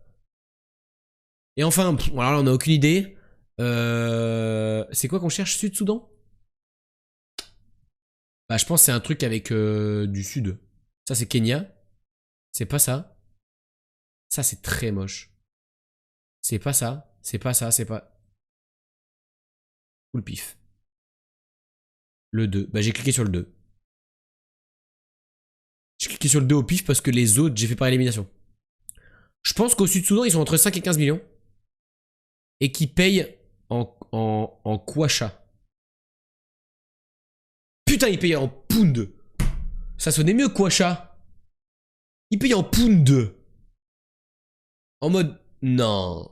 Et enfin, alors là, on n'a aucune idée. C'est quoi qu'on cherche? Sud-Soudan? Bah, je pense que c'est un truc avec du sud. Ça, c'est Kenya. C'est pas ça. Ça, c'est très moche. C'est pas ça. C'est pas ça. C'est pas... Ou le pif. Le 2. Bah j'ai cliqué sur le 2. J'ai cliqué sur le 2 au pif parce que les autres, j'ai fait par élimination. Je pense qu'au Sud-Soudan, ils sont entre 5 et 15 millions. Et qui payent en kwacha. Putain, ils payent en pound. Ça sonnait mieux, kwacha. Ils payent en pound. En mode... Non.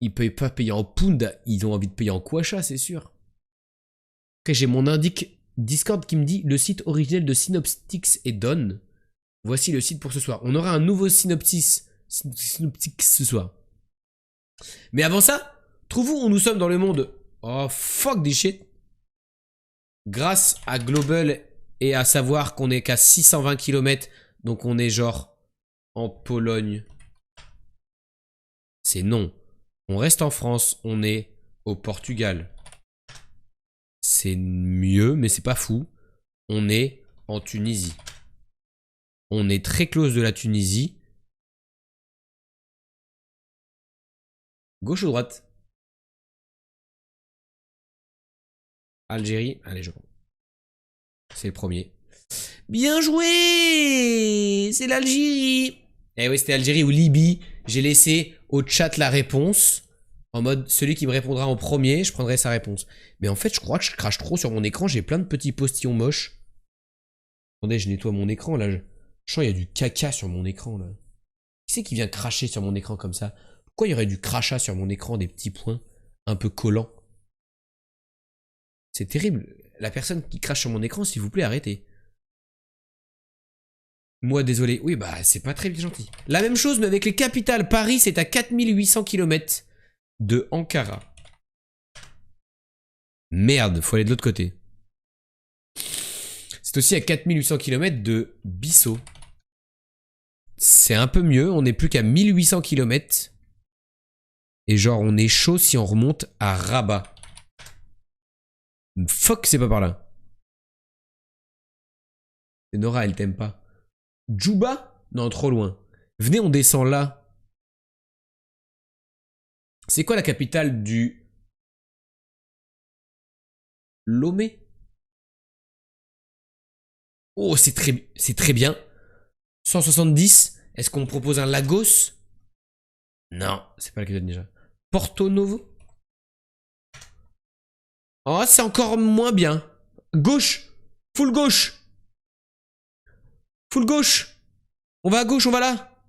Ils payent pas payer en pound. Ils ont envie de payer en kwacha, c'est sûr. Ok, j'ai mon indique Discord qui me dit le site originel de Synoptics est done. Voici le site pour ce soir. On aura un nouveau Synoptics ce soir. Mais avant ça, trouvez-vous où nous sommes dans le monde? Oh fuck this shit. Grâce à Global et à savoir qu'on est qu'à 620 km, donc on est genre en Pologne. C'est non. On reste en France, on est au Portugal. C'est mieux, mais c'est pas fou. On est en Tunisie. On est très close de la Tunisie. Gauche ou droite? Algérie. Allez, je prends. C'est le premier. Bien joué! C'est l'Algérie! Eh oui, c'était Algérie ou Libye. J'ai laissé au chat la réponse. En mode, celui qui me répondra en premier, je prendrai sa réponse. Mais en fait, je crois que je crache trop sur mon écran. J'ai plein de petits postillons moches. Attendez, je nettoie mon écran, là. Je sens qu'il y a du caca sur mon écran, là. Qui c'est qui vient cracher sur mon écran comme ça? Pourquoi il y aurait du crachat sur mon écran, des petits points un peu collants? C'est terrible. La personne qui crache sur mon écran, s'il vous plaît, arrêtez. Moi, désolé. Oui, bah, c'est pas très gentil. La même chose, mais avec les capitales. Paris, c'est à 4800 km de Ankara. Merde, faut aller de l'autre côté. C'est aussi à 4800 km de Bissau. C'est un peu mieux, on n'est plus qu'à 1800 km. Et genre, on est chaud si on remonte à Rabat. Fuck, c'est pas par là. C'est Nora, elle t'aime pas. Djouba? Non, trop loin. Venez, on descend là. C'est quoi la capitale du... Lomé? Oh, c'est très bien. 170. Est-ce qu'on propose un Lagos? Non, c'est pas la capitale déjà. Porto Novo? Oh, c'est encore moins bien. Gauche. Full gauche. Full gauche. On va à gauche, on va là.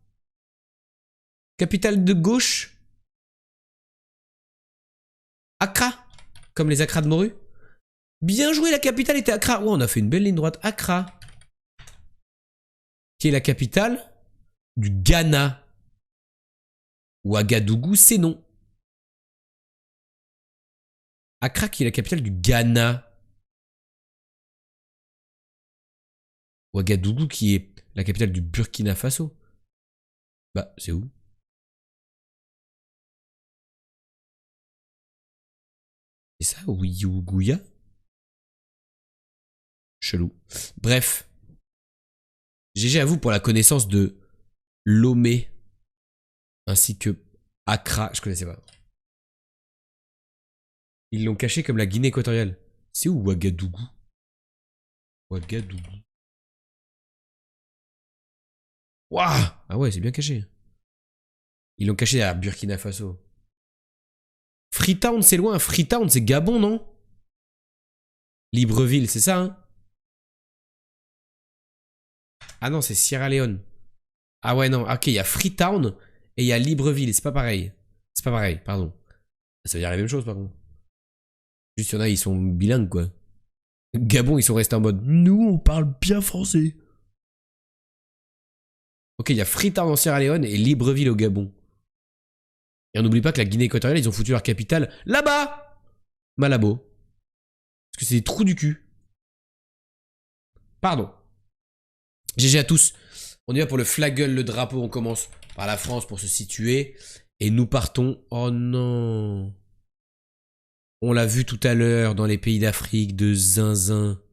Capitale de gauche. Accra. Comme les Accra de morue. Bien joué, la capitale était Accra. Oh, on a fait une belle ligne droite. Accra. Qui est la capitale du Ghana. Ouagadougou, c'est non. Accra qui est la capitale du Ghana. Ouagadougou qui est la capitale du Burkina Faso. Bah, c'est où? C'est ça, Ouiougouya? Chelou. Bref. GG à vous pour la connaissance de Lomé. Ainsi que Accra. Je connaissais pas. Ils l'ont caché comme la Guinée équatoriale. C'est où Ouagadougou? Ouagadougou. Waouh! Ah ouais, c'est bien caché. Ils l'ont caché à Burkina Faso. Freetown, c'est loin. Freetown, c'est Gabon, non? Libreville, c'est ça, hein? Ah non, c'est Sierra Leone. Ah ouais, non. Ok, il y a Freetown et il y a Libreville. C'est pas pareil. C'est pas pareil, pardon. Ça veut dire la même chose, par contre. Juste, il y en a, ils sont bilingues, quoi. Gabon, ils sont restés en mode nous, on parle bien français. Ok, il y a Freetown en Sierra Leone et Libreville au Gabon. Et on n'oublie pas que la Guinée équatoriale, ils ont foutu leur capitale là-bas! Malabo. Parce que c'est des trous du cul. Pardon. GG à tous. On y va pour le flaggle, le drapeau. On commence par la France pour se situer. Et nous partons... Oh non. On l'a vu tout à l'heure dans les pays d'Afrique de zinzin.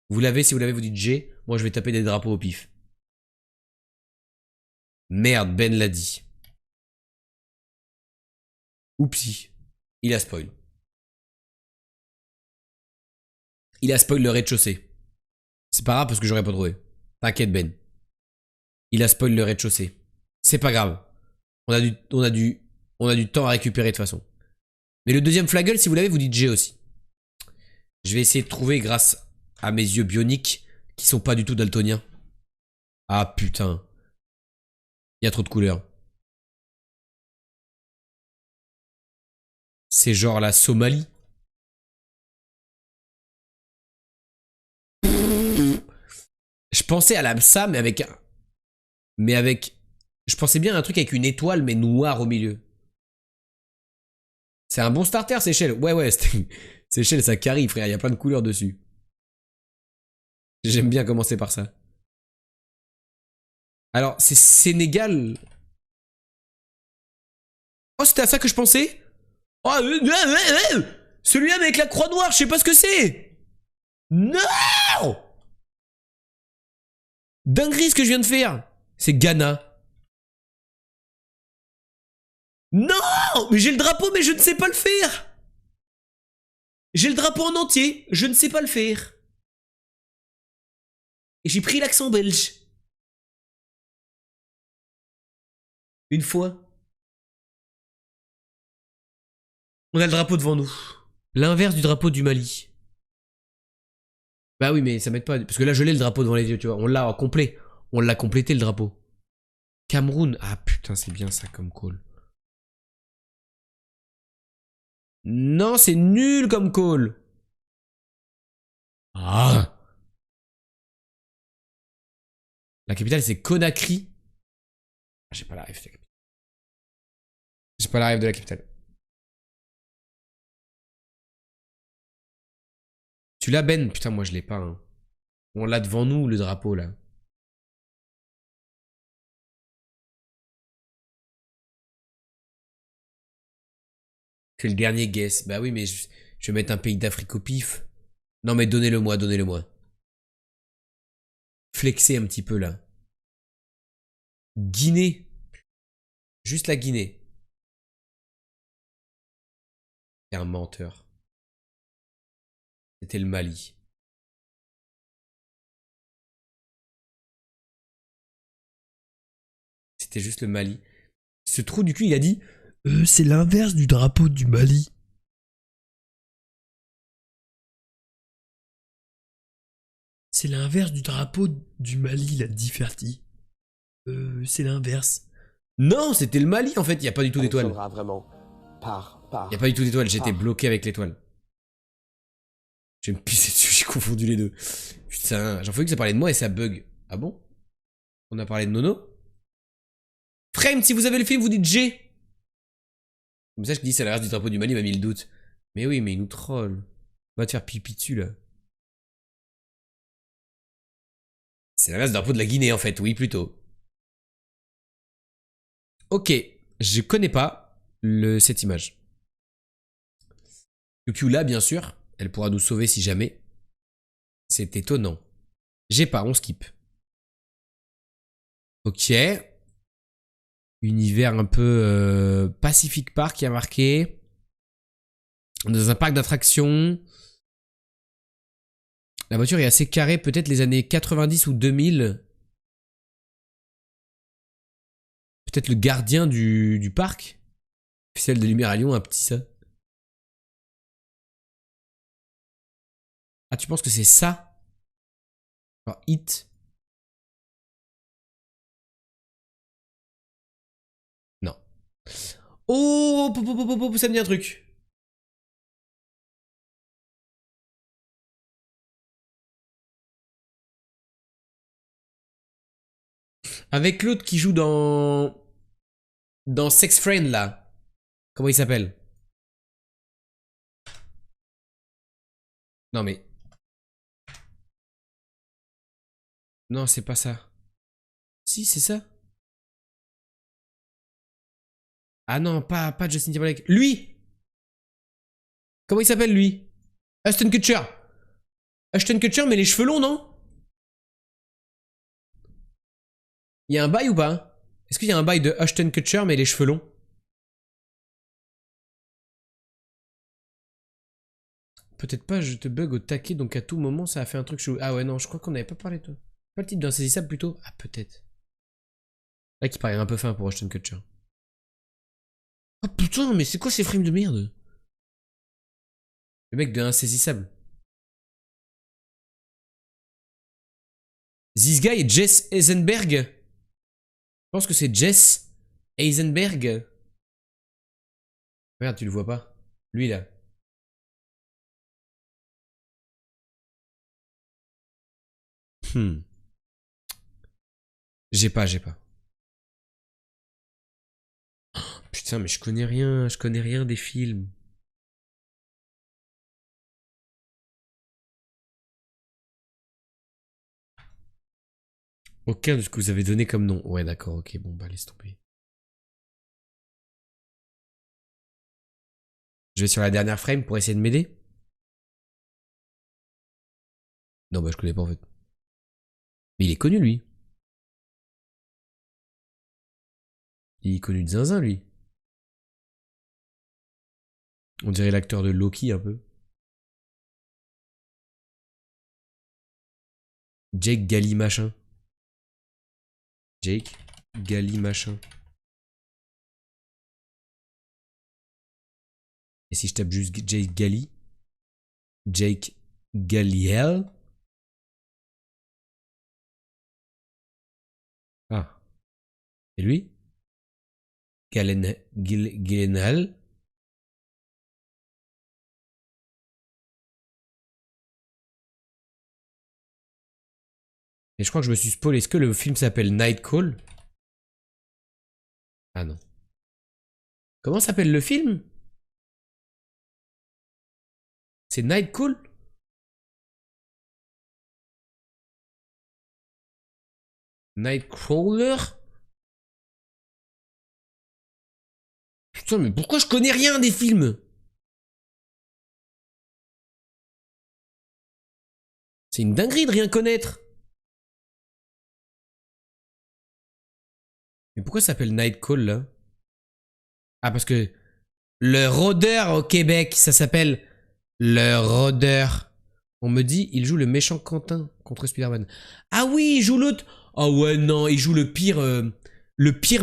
Vous l'avez, si vous l'avez, vous dites G. Moi, je vais taper des drapeaux au pif. Merde, Ben l'a dit. Oupsie. Il a spoil. Il a spoil le rez-de-chaussée. C'est pas grave parce que j'aurais pas trouvé. T'inquiète Ben. Il a spoil le rez-de-chaussée. C'est pas grave. On a du temps à récupérer de toute façon. Mais le deuxième flaggle, si vous l'avez, vous dites G aussi. Je vais essayer de trouver grâce à mes yeux bioniques qui sont pas du tout daltoniens. Ah putain. Il y a trop de couleurs. C'est genre la Somalie. Je pensais à l'AMSA, mais avec un... Mais avec... Je pensais bien à un truc avec une étoile, mais noire au milieu. C'est un bon starter, Seychelles. Ouais, Seychelles, ça carry, frère. Il y a plein de couleurs dessus. J'aime bien commencer par ça. Alors, c'est Sénégal. Oh, c'était à ça que je pensais. Oh, celui-là avec la croix noire, je sais pas ce que c'est. Non! Dinguerie ce que je viens de faire. C'est Ghana. Non! Mais j'ai le drapeau, mais je ne sais pas le faire. J'ai le drapeau en entier, je ne sais pas le faire. Et j'ai pris l'accent belge. Une fois. On a le drapeau devant nous. L'inverse du drapeau du Mali. Bah oui, mais ça m'aide pas. Parce que là, je l'ai le drapeau devant les yeux, tu vois. On l'a en complet. On l'a complété le drapeau. Cameroun. Ah putain, c'est bien ça comme call. Non, c'est nul comme call. Ah. La capitale, c'est Conakry. J'ai pas la rêve de la capitale. J'ai pas la rêve de la capitale. Tu l'as, Ben? Putain, moi je l'ai pas. Hein. On l'a devant nous, le drapeau, là. C'est le dernier guess. Bah oui, mais je vais mettre un pays d'Afrique au pif. Non, mais donnez-le-moi, donnez-le-moi. Flexez un petit peu, là. Guinée. Juste la Guinée. C'est un menteur. C'était le Mali. C'était juste le Mali. Ce trou du cul, il a dit C'est l'inverse du drapeau du Mali. C'est l'inverse du drapeau du Mali, l'a dit Ferti. C'est l'inverse. non, c'était le Mali en fait. Il y a pas du tout d'étoile. Vraiment Il y a pas du tout d'étoile. J'étais bloqué avec l'étoile. Je vais me pisser dessus. J'ai confondu les deux. Putain, j'en fais que ça parlait de moi et ça bug. Ah bon? On a parlé de Nono? Frame, si vous avez le film, vous dites G. Comme ça, je dis c'est l'inverse du drapeau du Mali, il m'a mis le doute. Mais oui, mais il nous troll. Va te faire pipi dessus là. C'est l'inverse du drapeau de la Guinée en fait, oui, plutôt. Ok, je connais pas cette image. Piu là, bien sûr, elle pourra nous sauver si jamais. C'est étonnant. J'ai pas, on skip. Ok. Univers un peu Pacific Park qui a marqué. Dans un parc d'attractions. La voiture est assez carrée, peut-être les années 90 ou 2000. Peut-être le gardien du parc. Officiel de Lumière à Lyon, un petit ça. Ah, tu penses que c'est ça? Alors, Hit. Non. Oh, ça me dit un truc. Avec l'autre qui joue dans Sex Friend là. Comment il s'appelle? Non mais. Non, c'est pas ça. Si, c'est ça. Ah non, pas Justin Timberlake. Lui! Comment il s'appelle lui? Ashton Kutcher. Ashton Kutcher, mais les cheveux longs, non? Il y a un bail ou pas? Est-ce qu'il y a un bail de Ashton Kutcher mais les cheveux longs? Peut-être pas, je te bug au taquet, donc à tout moment ça a fait un truc chelou. Ah ouais, non, je crois qu'on n'avait pas parlé de toi. Pas le type d'insaisissable plutôt? Ah, peut-être. Là qui paraît un peu fin pour Ashton Kutcher. Oh putain, mais c'est quoi ces frames de merde? Le mec de insaisissable. This guy est Jess Eisenberg. Je pense que c'est Jess Eisenberg. Regarde, tu le vois pas. Lui là. J'ai pas. Putain, mais je connais rien des films. Aucun de ce que vous avez donné comme nom. Ouais, d'accord, ok, bon, bah laisse tomber. Je vais sur la dernière frame pour essayer de m'aider. Non, bah je connais pas en fait. Mais il est connu lui. Il est connu de zinzin lui. On dirait l'acteur de Loki un peu. Jake Gali machin. Jake Gali machin. Et si je tape juste Jake Gali? Jake Galiel? Ah. Et lui? Gyllenhaal? Et je crois que je me suis spoilé. Est-ce que le film s'appelle Night Call? Ah non. Comment s'appelle le film? C'est Night Call? Nightcrawler? Putain, mais pourquoi je connais rien des films? C'est une dinguerie de rien connaître. Mais pourquoi ça s'appelle Night Call là? Ah, parce que le rôdeur au Québec, ça s'appelle le rôdeur. On me dit, il joue le méchant Quentin contre Spider-Man. Ah oui, il joue l'autre. Ah ouais, non, il joue le pire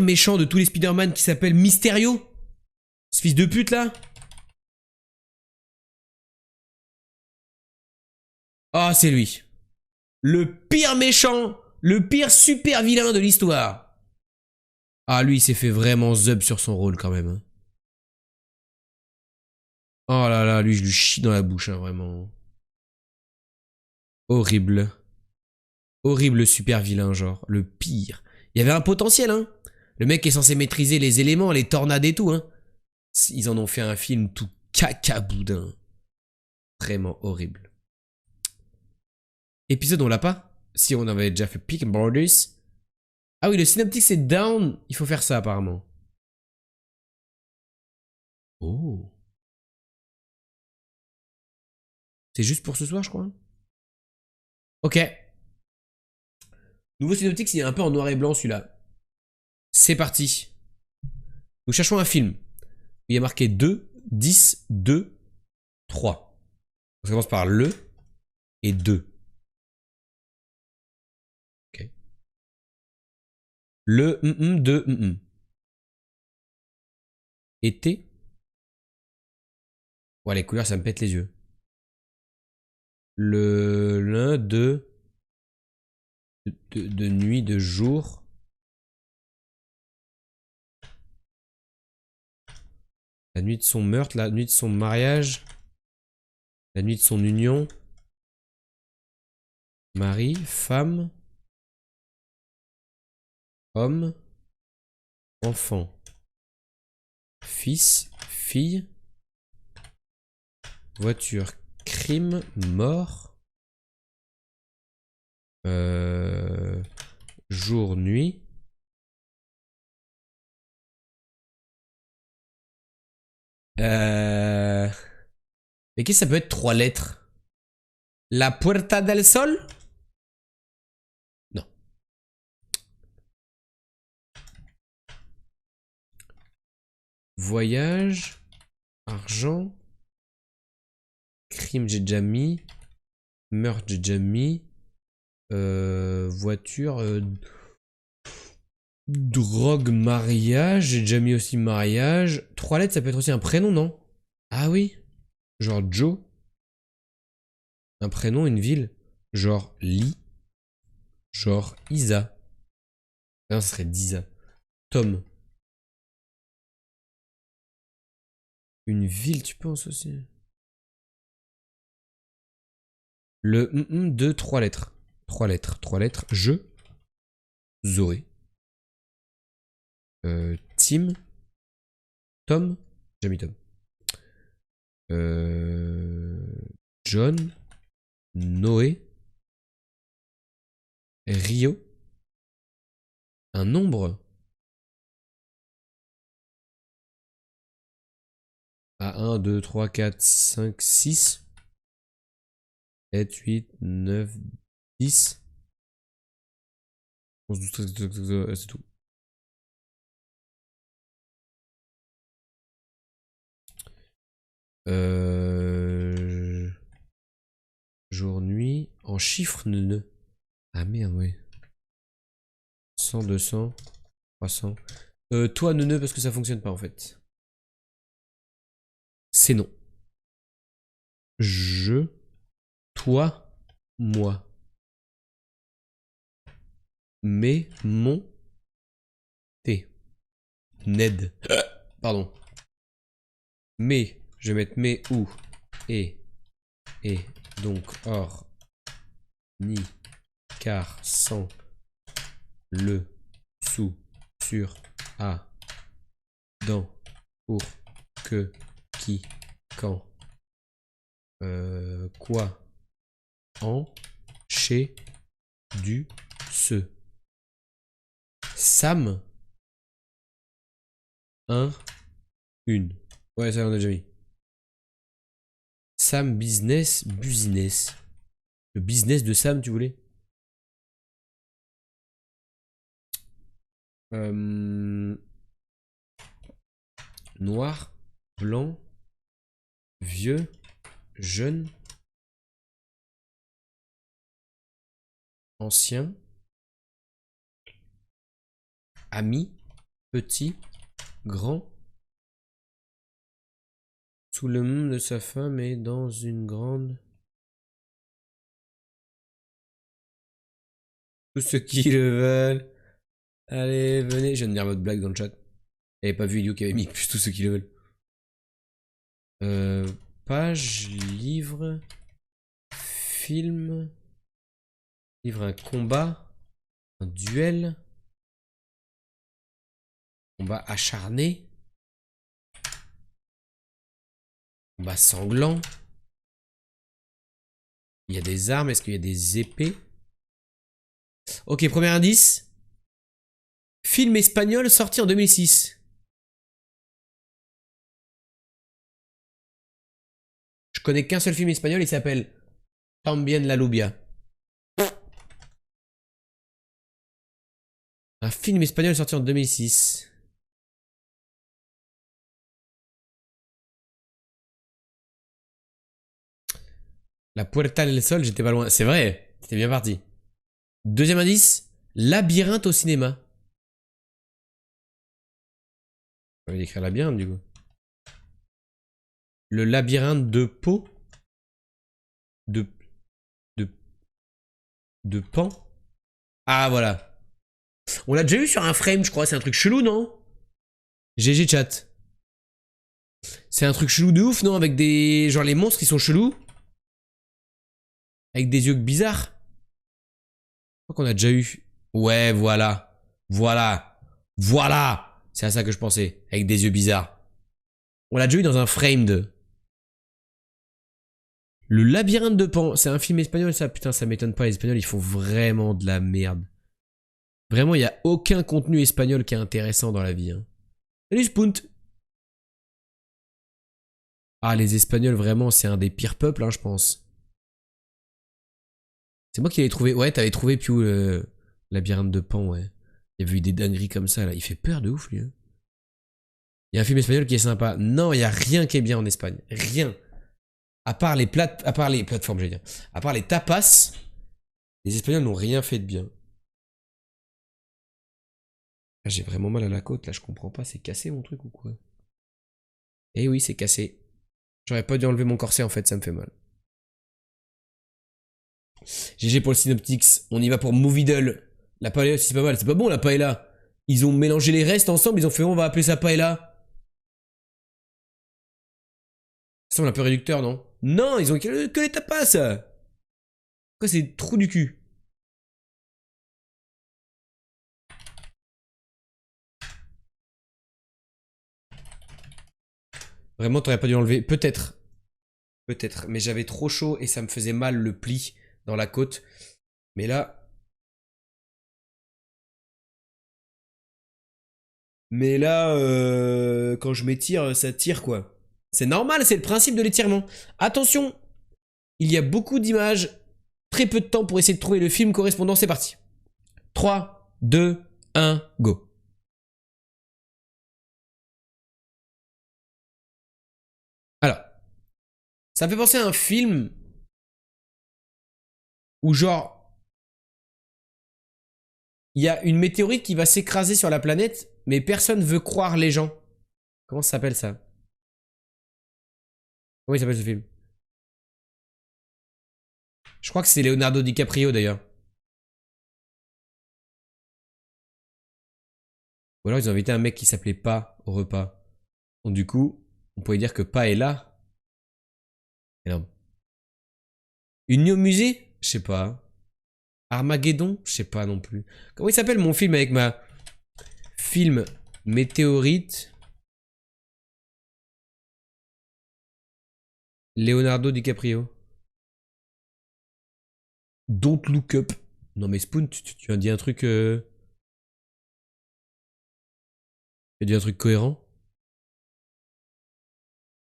méchant de tous les Spider-Man qui s'appelle Mysterio. Ce fils de pute là. Ah, c'est lui. Le pire méchant, le pire super vilain de l'histoire. Ah, lui, il s'est fait vraiment zub sur son rôle quand même. Hein. Oh là là, lui, je lui chie dans la bouche, hein, vraiment. Horrible. Horrible super vilain, genre. Le pire. Il y avait un potentiel, hein. Le mec est censé maîtriser les éléments, les tornades et tout, hein. Ils en ont fait un film tout cacaboudin. Vraiment horrible. Épisode, on l'a pas? Si, on avait déjà fait Peak Borders. Ah oui, le synoptique c'est down. Il faut faire ça apparemment. Oh. C'est juste pour ce soir, je crois. Ok. Nouveau synoptique, il est un peu en noir et blanc celui-là. C'est parti. Nous cherchons un film. Il y a marqué 2, 10, 2, 3. On commence par le et 2. Ok. Le, 2, été. Ouais, les couleurs, ça me pète les yeux. L'un, de nuit, de jour. La nuit de son meurtre, la nuit de son mariage. La nuit de son union. Mari, femme. Homme. Enfant. Fils, fille. Voiture, crime, mort. Jour, nuit. Mais qu'est-ce que ça peut être 3 lettres? La Puerta del Sol? Non. Voyage. Argent. Crime, j'ai déjà mis. Meurtre, j'ai déjà mis. Voiture. Drogue, mariage. J'ai déjà mis aussi mariage. 3 lettres, ça peut être aussi un prénom, non? Ah oui. Genre Joe. Un prénom, une ville. Genre Lee. Genre Isa. Non, ce serait Disa. Tom. Une ville, tu penses aussi? Le de 3 lettres. 3 lettres. 3 lettres. Je. Zoé. Tim. Tom. J'ai mis Tom. John. Noé. Rio. Un nombre. À 1, 2, 3, 4, 5, 6. 7, 8, 9, 10. 11, 12, 13, 14, 15, c'est tout. Jour, nuit. En chiffres, ne. Ah merde, oui. 100, 200, 300. Toi, ne, parce que ça fonctionne pas en fait. C'est non. Je. Toi. Moi. Mais. Mon. T. Ned. Pardon. Mais. Je vais mettre mais ou. Et. Donc, or. Ni. Car. Sans. Le. Sous. Sur. À. Dans. Pour. Que. Qui. Quand. Quoi. En. Chez. Du. Ce. Sam. Un. Une. Ouais, ça on a déjà mis. Sam business. Business. Le business de Sam, tu voulais? Noir. Blanc. Vieux. Jeune. Ancien. Ami. Petit. Grand. Sous le monde de sa femme et dans une grande. Tous ceux qui le veulent. Allez, venez. Je viens de lire votre blague dans le chat. J'avais pas vu Idiot qui avait mis plus tous ceux qui le veulent. Page, livre, film, livre, un combat, un duel, combat acharné, combat sanglant. Il y a des armes, est-ce qu'il y a des épées? Ok, premier indice. Film espagnol sorti en 2006. Je connais qu'un seul film espagnol, il s'appelle También la Lluvia. Un film espagnol sorti en 2006. La Puerta del Sol, j'étais pas loin. C'est vrai, c'était bien parti. Deuxième indice, labyrinthe au cinéma. On va écrire labyrinthe du coup. Le labyrinthe de Pau. De Pan. Ah voilà. On l'a déjà eu sur un frame, je crois. C'est un truc chelou, non? GG chat. C'est un truc chelou de ouf, non? Avec des... genre les monstres qui sont chelous. Avec des yeux bizarres. Je crois qu'on a déjà eu. Ouais, voilà. Voilà. Voilà. C'est à ça que je pensais. Avec des yeux bizarres. On l'a déjà eu dans un frame de... Le labyrinthe de Pan. C'est un film espagnol, ça? Putain, ça m'étonne pas. Les Espagnols, ils font vraiment de la merde. Vraiment, il n'y a aucun contenu espagnol qui est intéressant dans la vie. Hein. Salut Spunt. Ah, les Espagnols, vraiment, c'est un des pires peuples, hein, je pense. C'est moi qui l'avais trouvé. Ouais, t'avais trouvé Piu, le labyrinthe de Pan, ouais. Il y avait eu des dingueries comme ça, là. Il fait peur de ouf, lui. Hein. Il y a un film espagnol qui est sympa. Non, il y a rien qui est bien en Espagne. Rien. À part les plateformes, j'allais dire. À part les tapas, les Espagnols n'ont rien fait de bien. Ah, j'ai vraiment mal à la côte, là, je comprends pas. C'est cassé mon truc ou quoi? Eh oui, c'est cassé. J'aurais pas dû enlever mon corset en fait, ça me fait mal. GG pour le Synoptics, on y va pour Movidle. La paella aussi c'est pas mal, c'est pas bon la paella. Ils ont mélangé les restes ensemble, ils ont fait on va appeler ça paella. Ça semble un peu réducteur, non? Non, ils ont que les tapas. Pourquoi c'est trou du cul? Vraiment, t'aurais pas dû l'enlever. Peut-être. Peut-être. Mais j'avais trop chaud et ça me faisait mal le pli dans la côte. Mais là... quand je m'étire, ça tire quoi. C'est normal, c'est le principe de l'étirement. Attention, il y a beaucoup d'images, très peu de temps pour essayer de trouver le film correspondant, c'est parti. 3, 2, 1, go. Alors, ça me fait penser à un film où genre, il y a une météorite qui va s'écraser sur la planète, mais personne veut croire les gens. Comment ça s'appelle ça? Comment il s'appelle ce film? Je crois que c'est Leonardo DiCaprio d'ailleurs. Ou alors ils ont invité un mec qui s'appelait pas au repas. Donc du coup, on pourrait dire que pas est là. Énorme. Une nuit au musée? Je sais pas. Armageddon? Je sais pas non plus. Comment il s'appelle mon film avec ma... Film météorite. Leonardo DiCaprio. Don't Look Up. Non mais Spoon, tu as dit un truc... Tu as dit un truc cohérent?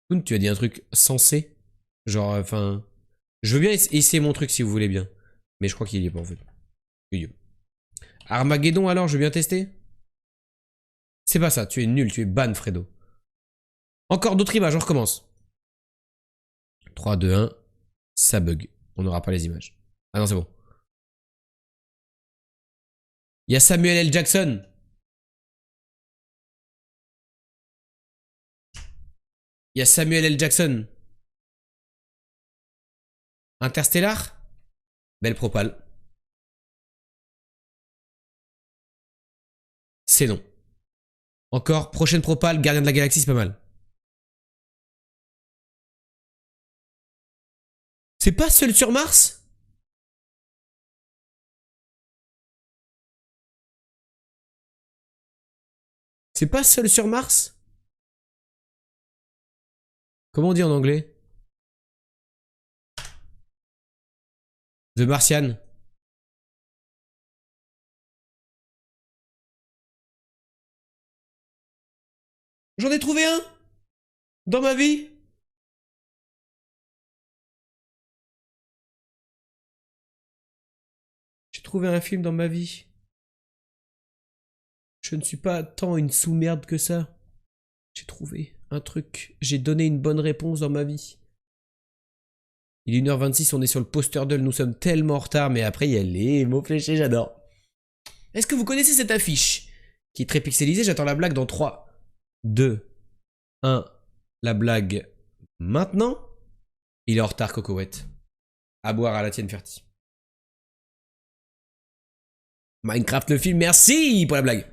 Spoon, tu as dit un truc sensé? Genre, enfin... Je veux bien essayer mon truc si vous voulez bien. Mais je crois qu'il y est pas en fait. Armageddon alors, je veux bien tester? C'est pas ça, tu es nul, tu es ban Fredo. Encore d'autres images, on recommence. 3, 2, 1, ça bug. On n'aura pas les images. Ah non, c'est bon. Il y a Samuel L. Jackson. Il y a Samuel L. Jackson. Interstellar? Belle propale. C'est non. Encore, prochaine propale, Gardien de la Galaxie, c'est pas mal. C'est pas Seul sur Mars? C'est pas Seul sur Mars? Comment on dit en anglais? The Martian. J'en ai trouvé un dans ma vie. J'ai trouvé un film dans ma vie. Je ne suis pas tant une sous-merde que ça. J'ai trouvé un truc. J'ai donné une bonne réponse dans ma vie. Il est 1h26, on est sur le poster d'Hull, nous sommes tellement en retard, mais après il y a les mots fléchés, j'adore. Est-ce que vous connaissez cette affiche? Qui est très pixelisée, j'attends la blague dans 3, 2, 1. La blague maintenant. Il est en retard, Cocoette. À boire à la tienne, Ferti. Minecraft le film, merci pour la blague.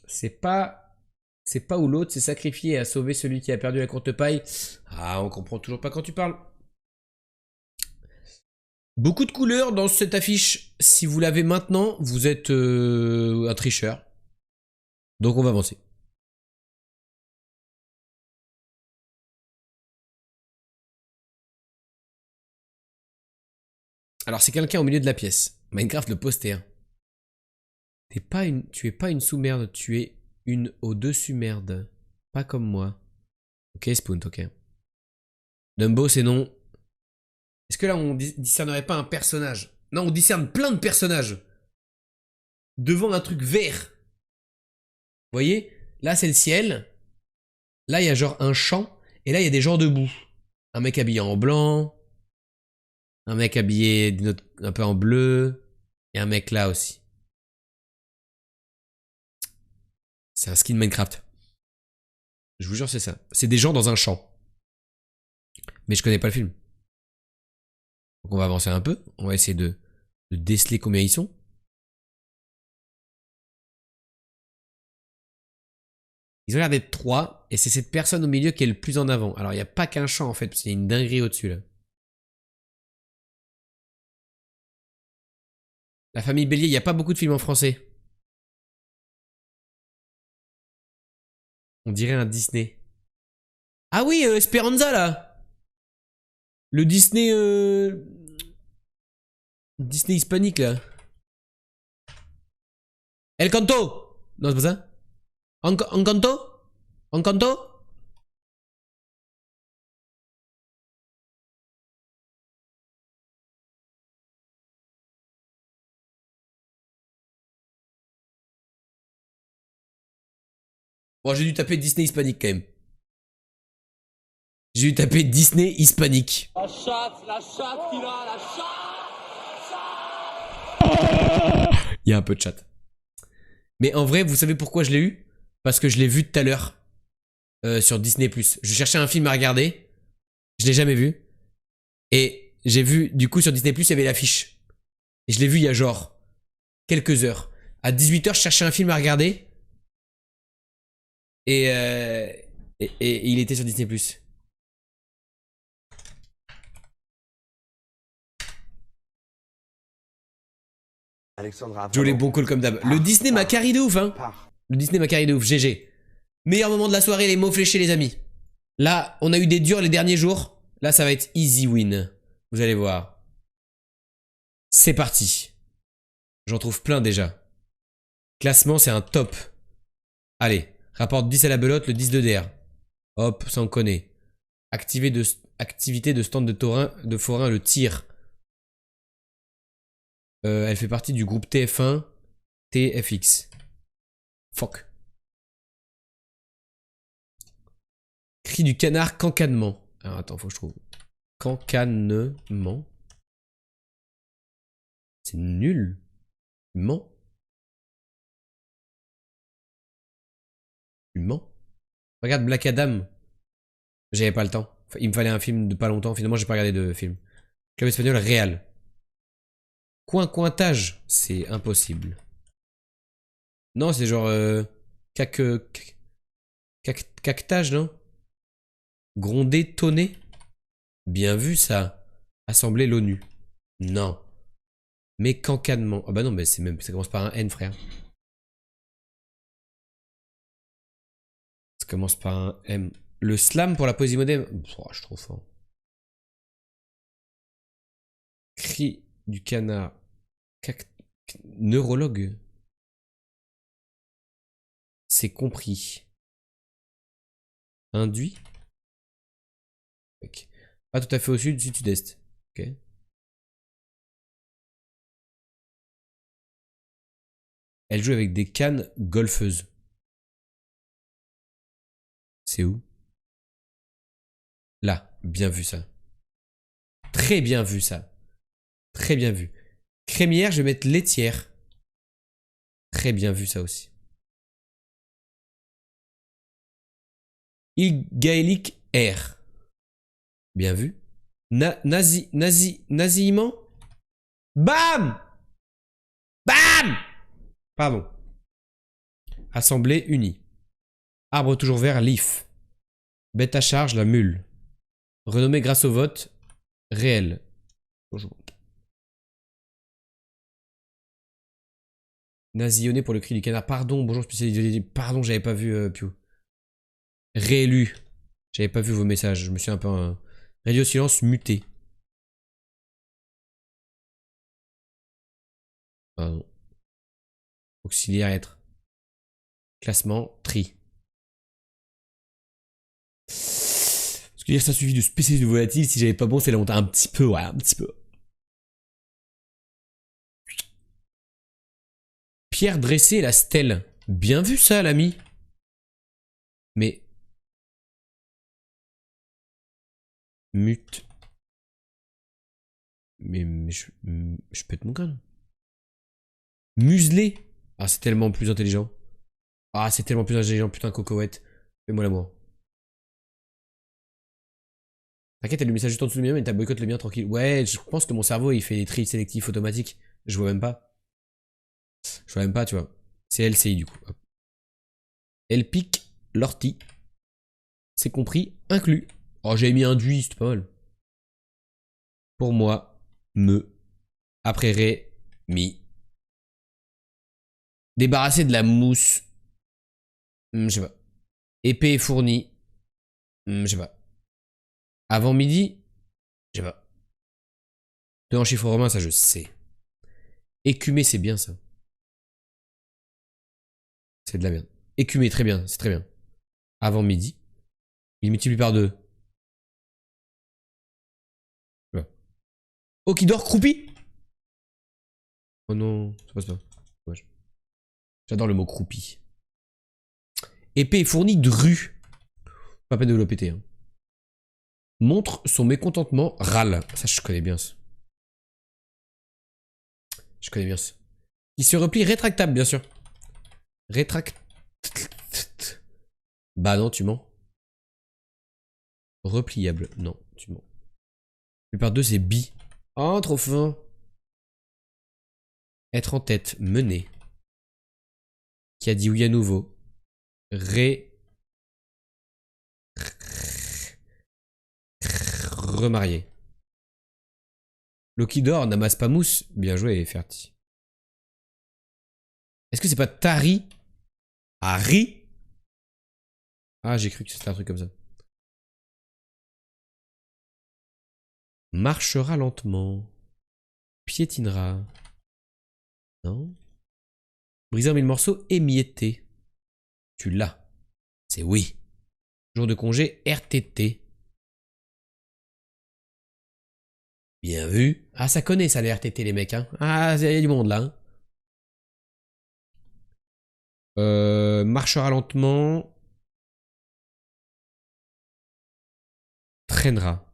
C'est pas où l'autre s'est sacrifié à sauver celui qui a perdu la courte paille. Ah, on comprend toujours pas quand tu parles. Beaucoup de couleurs dans cette affiche. Si vous l'avez maintenant, vous êtes un tricheur. Donc on va avancer. Alors c'est quelqu'un au milieu de la pièce. Minecraft le poster. Tu es pas une sous-merde, tu es une au-dessus merde. Pas comme moi. Ok, Spoon, ok. Dumbo, c'est non. Est-ce que là, on discernerait pas un personnage? Non, on discerne plein de personnages. Devant un truc vert. voyez? Là, c'est le ciel. Là, il y a genre un champ. Et là, il y a des gens debout. Un mec habillé en blanc. Un mec habillé un peu en bleu. Et un mec là aussi. C'est un skin Minecraft. Je vous jure, c'est ça. C'est des gens dans un champ. Mais je connais pas le film. Donc on va avancer un peu. On va essayer de déceler combien ils sont. Ils ont l'air d'être 3. Et c'est cette personne au milieu qui est le plus en avant. Alors il n'y a pas qu'un champ en fait. Parce qu'il y a une dinguerie au-dessus là. La famille Bélier, il n'y a pas beaucoup de films en français. On dirait un Disney. Ah oui, Esperanza là. Le Disney... Disney hispanique là. El Canto. Non, c'est pas ça. Encanto. Encanto. Bon, j'ai dû taper Disney hispanique quand même. J'ai dû taper Disney hispanique. La chatte qu'il a, la chatte. Il y a un peu de chat. Mais en vrai, vous savez pourquoi je l'ai eu? Parce que je l'ai vu tout à l'heure sur Disney+. Je cherchais un film à regarder. Je l'ai jamais vu. Et j'ai vu, du coup, sur Disney+, il y avait l'affiche. Et je l'ai vu il y a genre quelques heures. À 18h, je cherchais un film à regarder. Et il était sur Disney+. Jouer les bons calls comme d'hab. Le Disney m'a carré de ouf, hein. Le Disney m'a carré de ouf, GG. Meilleur moment de la soirée, les mots fléchés, les amis. Là, on a eu des durs les derniers jours. Là, ça va être easy win. Vous allez voir. C'est parti. J'en trouve plein déjà. Classement, c'est un top. Allez, rapporte 10 à la belote, le 10 de DR. Hop, ça on connaît. Activité de stand de forain, le tir. Elle fait partie du groupe TF1, TFX. Fuck. Cri du canard, cancanement. Alors attends, faut que je trouve. Cancanement. C'est nul. Tu mens. Tu mens. Regarde Black Adam. J'avais pas le temps. Il me fallait un film de pas longtemps. Finalement, j'ai pas regardé de film. Club espagnol réel. Cointage. C'est impossible. Non, c'est genre... cactage, non? Gronder, tonner. Bien vu, ça. Assembler l'ONU. Non. Mais cancanement. Ah bah non, mais c'est même... Ça commence par un N, frère. Ça commence par un M. Le slam pour la poésie moderne. Oh, je suis trop fort. Cri du canard. Neurologue. C'est compris. Induit. Okay. Pas tout à fait au sud, sud-sud-est. Ok. Elle joue avec des cannes golfeuses. C'est où? Là, bien vu ça. Très bien vu ça. Très bien vu. Crémière, je vais mettre laitière. Très bien vu ça aussi. Île gaélique R. Bien vu. Nasillement. Bam! Bam! Pardon. Assemblée unie. Arbre toujours vert, leaf. Bête à charge, la mule. Renommée grâce au vote. Réel. Bonjour. Nasillonné pour le cri du canard. Pardon, bonjour spécialisé. Pardon, j'avais pas vu Pio. Réélu. J'avais pas vu vos messages. Je me suis un peu... Radio silence muté. Pardon. Auxiliaire être. Classement, tri. Parce que dire ça suffit de spécialiste de volatile. Si j'avais pas bon, c'est la honte. Un petit peu, ouais, un petit peu. Pierre dressée, la stèle. Bien vu ça, l'ami. Mais... Mute. Mais je pète mon crâne. Muselé. Ah, c'est tellement plus intelligent. Ah, c'est tellement plus intelligent, putain, cocoette. Fais-moi l'amour. T'inquiète, t'as le message juste en dessous du mien, mais t'as boycott le mien tranquille. Ouais, je pense que mon cerveau, il fait des tris sélectifs automatiques. Je vois même pas. Je vois même pas, tu vois. C'est LCI, du coup. Hop. Elle pique l'ortie. C'est compris, inclus. Oh, j'avais mis induit, c'était pas mal. Pour moi, après ré, mi. Débarrasser de la mousse. Je sais pas. Épée fournie. Je sais pas. Avant midi. Je sais pas. Deux en chiffre romain, ça je sais. Écumer, c'est bien ça. C'est de la merde. Écumer, très bien, c'est très bien. Avant midi. Il multiplie par 2. Voilà. Oh, qui dort croupi. Oh non, ça passe pas. Dommage. J'adore le mot croupi. Épée fournie de rue. Pas peine de le péter. Hein. Montre son mécontentement, râle. Ça, je connais bien ça. Je connais bien ça. Qui se replie rétractable, bien sûr. Rétract. Bah non, tu mens. Repliable. Non, tu mens. Plupart 2, c'est bi. Oh, trop fin. Être en tête, mener. Qui a dit oui à nouveau. Remarié. Loki d'or n'amasse pas mousse. Bien joué, Ferti. Est-ce que c'est pas Tari? Harry? Ah, j'ai cru que c'était un truc comme ça. Marchera lentement. Piétinera. Non. Briser en 1000 morceaux, émietté. Tu l'as. C'est oui. Jour de congé, RTT. Bien vu. Ah, ça connaît ça les RTT les mecs. Hein. Ah, il y a du monde là. Hein. Marchera lentement. Traînera.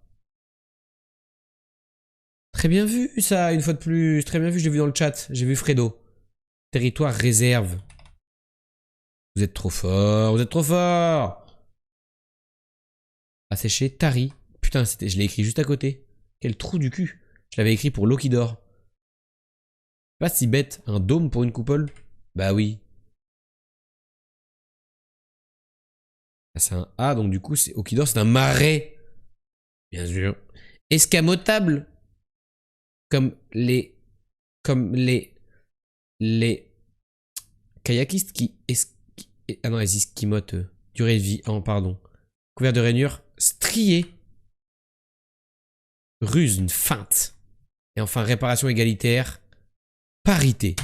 Très bien vu ça, une fois de plus. Très bien vu, je l'ai vu dans le chat. J'ai vu Fredo. Territoire réserve. Vous êtes trop fort, vous êtes trop fort. Asséché, Tari. Putain, je l'ai écrit juste à côté. Quel trou du cul. Je l'avais écrit pour Loki d'or. Pas si bête, un dôme pour une coupole. Bah oui. C'est un A, donc du coup, c'est Okidor, c'est un marais. Bien sûr. Escamotable. Comme les kayakistes ah non, les esquimotes. Durée de vie, oh, pardon. Couvert de rainures, strié. Ruse, une feinte. Et enfin, réparation égalitaire. Parité.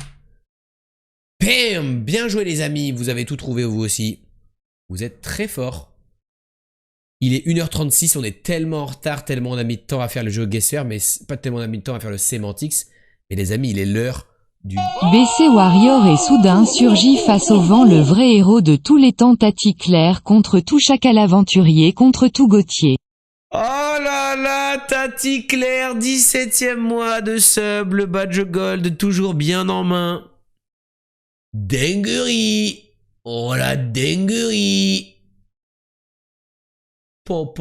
Bam! Bien joué les amis, vous avez tout trouvé vous aussi. Vous êtes très forts. Il est 1h36, on est tellement en retard, tellement on a mis de temps à faire le jeu Guesser, mais pas tellement on a mis de temps à faire le Semantics. Mais les amis, il est l'heure du... BC Warrior est soudain surgit face au vent, le vrai héros de tous les temps, Tati Claire contre tout chacal aventurier, contre tout Gauthier. Oh là là, Tati Claire, 17e mois de sub, le badge gold toujours bien en main. Dinguerie. Oh la dinguerie. Po.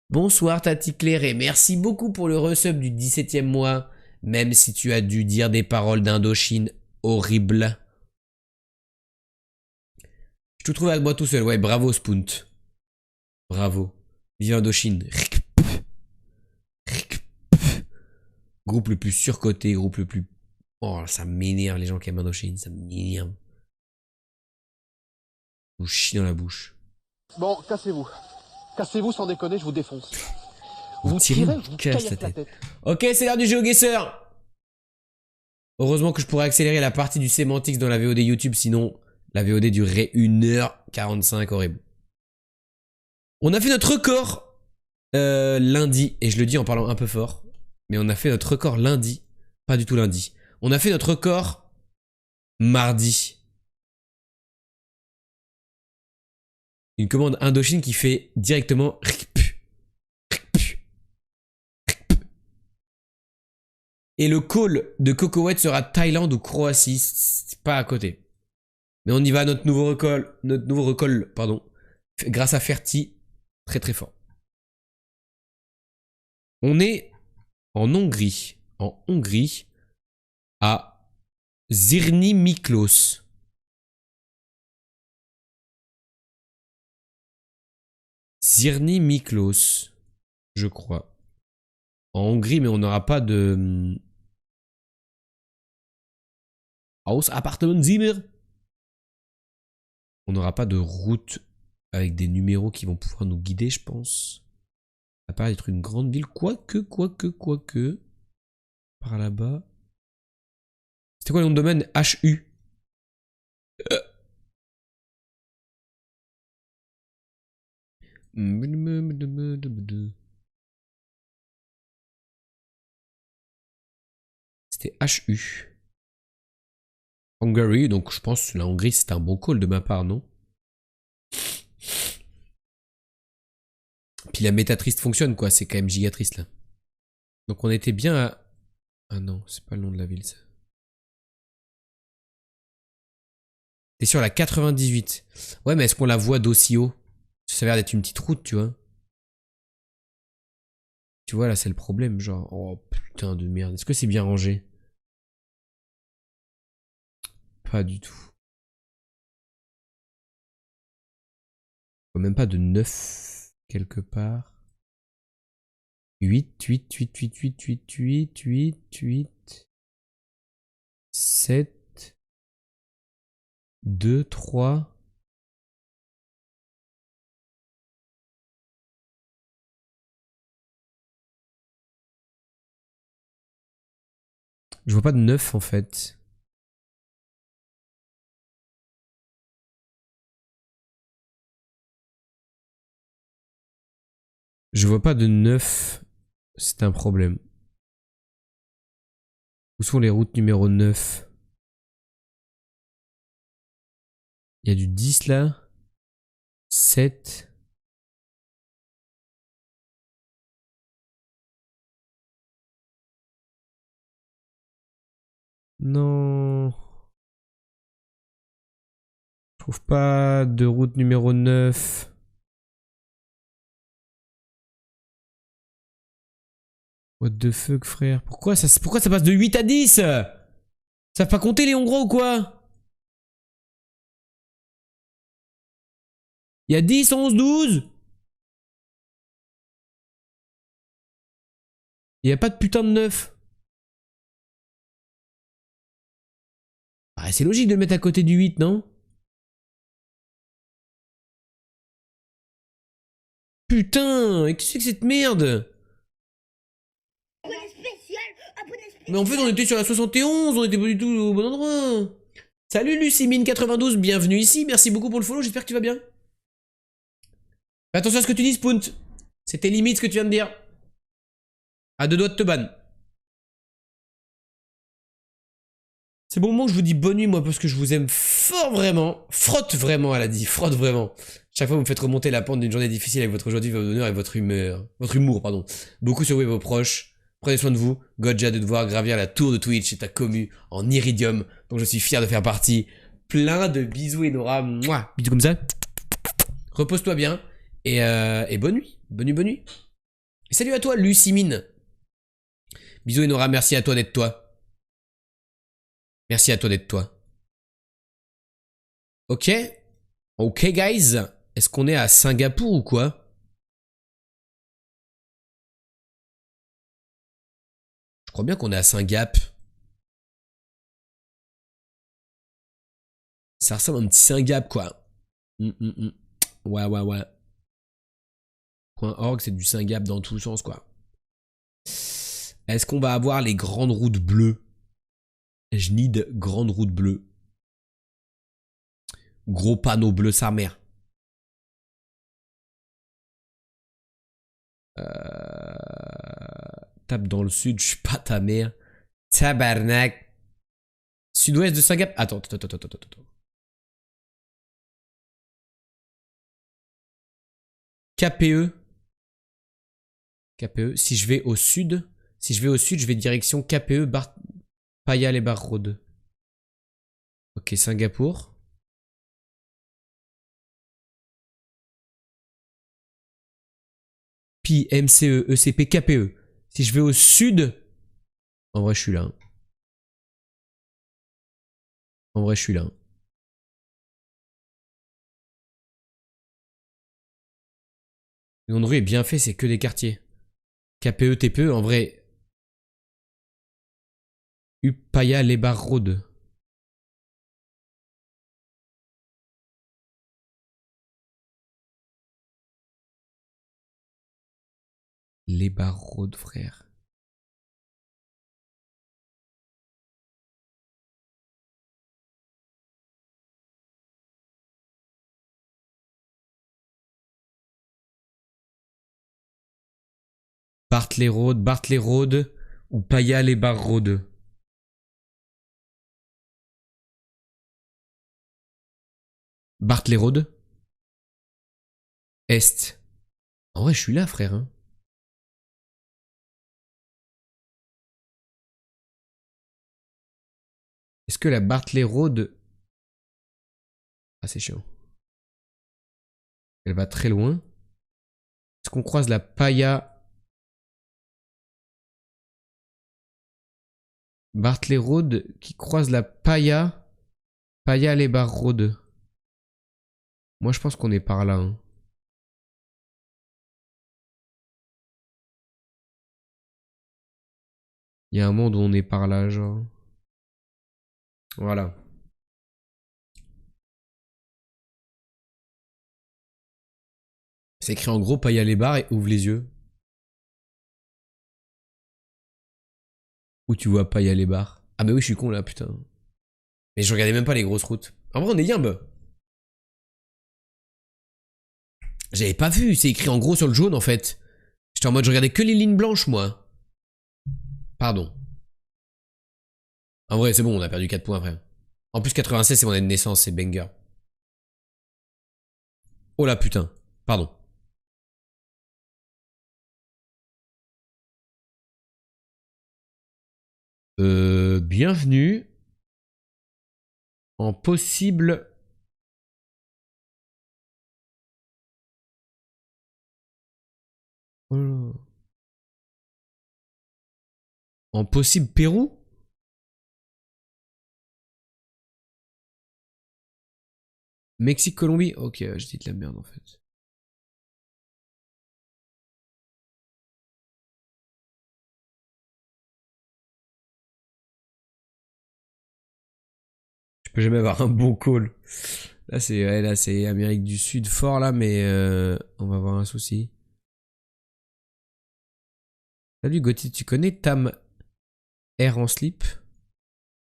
Bonsoir Tati Claire et merci beaucoup pour le resub du 17e mois, même si tu as dû dire des paroles d'Indochine horribles. Je te trouve avec moi tout seul, ouais, bravo Spunt. Bravo. Vive Indochine. Groupe le plus surcoté, groupe le plus... Oh, ça m'énerve les gens qui aiment Indochine, ça m'énerve. Vous chie dans la bouche. Bon, cassez-vous. Cassez-vous sans déconner, je vous défonce. Vous tirez, je vous casse la tête. Ok, c'est l'heure du GeoGuessr. Heureusement que je pourrais accélérer la partie du Semantics dans la VOD YouTube, sinon la VOD durerait 1h45, horrible. On a fait notre record lundi, et je le dis en parlant un peu fort, mais on a fait notre record lundi, pas du tout lundi. On a fait notre record mardi. Une commande Indochine qui fait directement... Et le call de Cocoette sera Thaïlande ou Croatie. C'est pas à côté. Mais on y va, notre nouveau recall, pardon. Grâce à Ferti. Très très fort. On est en Hongrie. En Hongrie. À Zirni Miklos. Zirni Miklos. Je crois. En Hongrie, mais on n'aura pas de... Haus Appartement Zimmer. On n'aura pas de route avec des numéros qui vont pouvoir nous guider, je pense. Ça va pas être une grande ville. Quoique. Par là-bas. C'était quoi le nom de domaine? HU. C'était HU. Hungary, donc je pense que la Hongrie c'est un bon call de ma part, non? Puis la métatriste fonctionne quoi, c'est quand même giga triste là. Donc on était bien à... Ah non, c'est pas le nom de la ville ça. T'es sur la 98. Ouais mais est-ce qu'on la voit d'aussi haut? Ça a l'air d'être une petite route tu vois. Tu vois là c'est le problème genre... Oh putain de merde, est-ce que c'est bien rangé? Pas du tout. Même pas de 9 quelque part. 8, 8, 8, 8, 8, 8, 8, 8, 8, 7, 2, 3. Je vois pas de 9 en fait. Je vois pas de 9. C'est un problème. Où sont les routes numéro 9? Il y a du 10 là. 7. Non. Je trouve pas de route numéro 9. What the fuck frère? Pourquoi ça passe de 8 à 10? Ça va pas compter les Hongrois ou quoi? Il y a 10, 11, 12. Il y a pas de putain de 9. Ah, c'est logique de le mettre à côté du 8, non? Putain, qu'est-ce que c'est que cette merde? Mais en fait, on était sur la 71, on était pas du tout au bon endroit. Salut Lucimine92, bienvenue ici, merci beaucoup pour le follow, j'espère que tu vas bien. Fais attention à ce que tu dis, Spunt. C'était limite ce que tu viens de dire. À deux doigts de te ban. C'est bon moment que je vous dis bonne nuit, moi, parce que je vous aime fort vraiment. Frotte vraiment, elle a dit, frotte vraiment. Chaque fois, vous me faites remonter la pente d'une journée difficile avec votre aujourd'hui, votre honneur et votre humeur. Votre humour, pardon. Beaucoup surveillez vos proches. Prenez soin de vous. Godja de devoir gravir la tour de Twitch et ta commu en iridium, dont je suis fier de faire partie. Plein de bisous et Nora. Mouah. Bisous comme ça. Repose-toi bien. Et bonne nuit. Bonne nuit, bonne nuit. Et salut à toi, Lucimine. Bisous et Nora, merci à toi d'être toi. Merci à toi d'être toi. Ok. Ok, guys. Est-ce qu'on est à Singapour ou quoi? Je crois bien qu'on est à Singap. Ça ressemble à un petit Singap, quoi. Ouais, ouais, ouais. .org, c'est du Singap dans tous les sens, quoi. Est-ce qu'on va avoir les grandes routes bleues? Je need grande route bleue. Gros panneau bleu sa mère. Tape dans le sud, je suis pas ta mère. Tabarnak. Sud-ouest de Singapour. Attends. KPE. KPE. Si je vais au sud, je vais direction KPE, Paya Lebar Road. Ok, Singapour. Pi, MCE, ECP, KPE. Si je vais au sud, en vrai, je suis là. Hein. En vrai, je suis là. Hein. Le nom de rue est bien fait, c'est que des quartiers. KPE, TPE, en vrai. Upaya Lebar Road. Lebar Road, frère. Bartley Road ou Paya Lebar Road. Bartley Road. Est. En vrai, je suis là, frère. Hein. Est-ce que la Bartley Road... Ah, c'est chiant. Elle va très loin. Est-ce qu'on croise la Paya... Bartley Road qui croise la Paya... Paya Lebar Road. Moi, je pense qu'on est par là. Hein. Il y a un monde où on est par là, genre. Voilà. C'est écrit en gros Paya Lebar et ouvre les yeux. Où tu vois Paya Lebar. Ah bah oui, je suis con là, putain. Mais je regardais même pas les grosses routes. En vrai, on est Yimbe. J'avais pas vu, c'est écrit en gros sur le jaune en fait. J'étais en mode, je regardais que les lignes blanches, moi. Pardon. En vrai, c'est bon, on a perdu 4 points, frère. En plus, 96, c'est mon année de naissance, c'est banger. Oh là, putain. Pardon. Bienvenue en possible... Oh. En possible Pérou? Mexique, Colombie? Ok, je dis de la merde en fait. Je peux jamais avoir un bon call. Là c'est ouais, là c'est Amérique du Sud fort là, mais on va avoir un souci. Salut Gauthier, tu connais Tam Air en slip?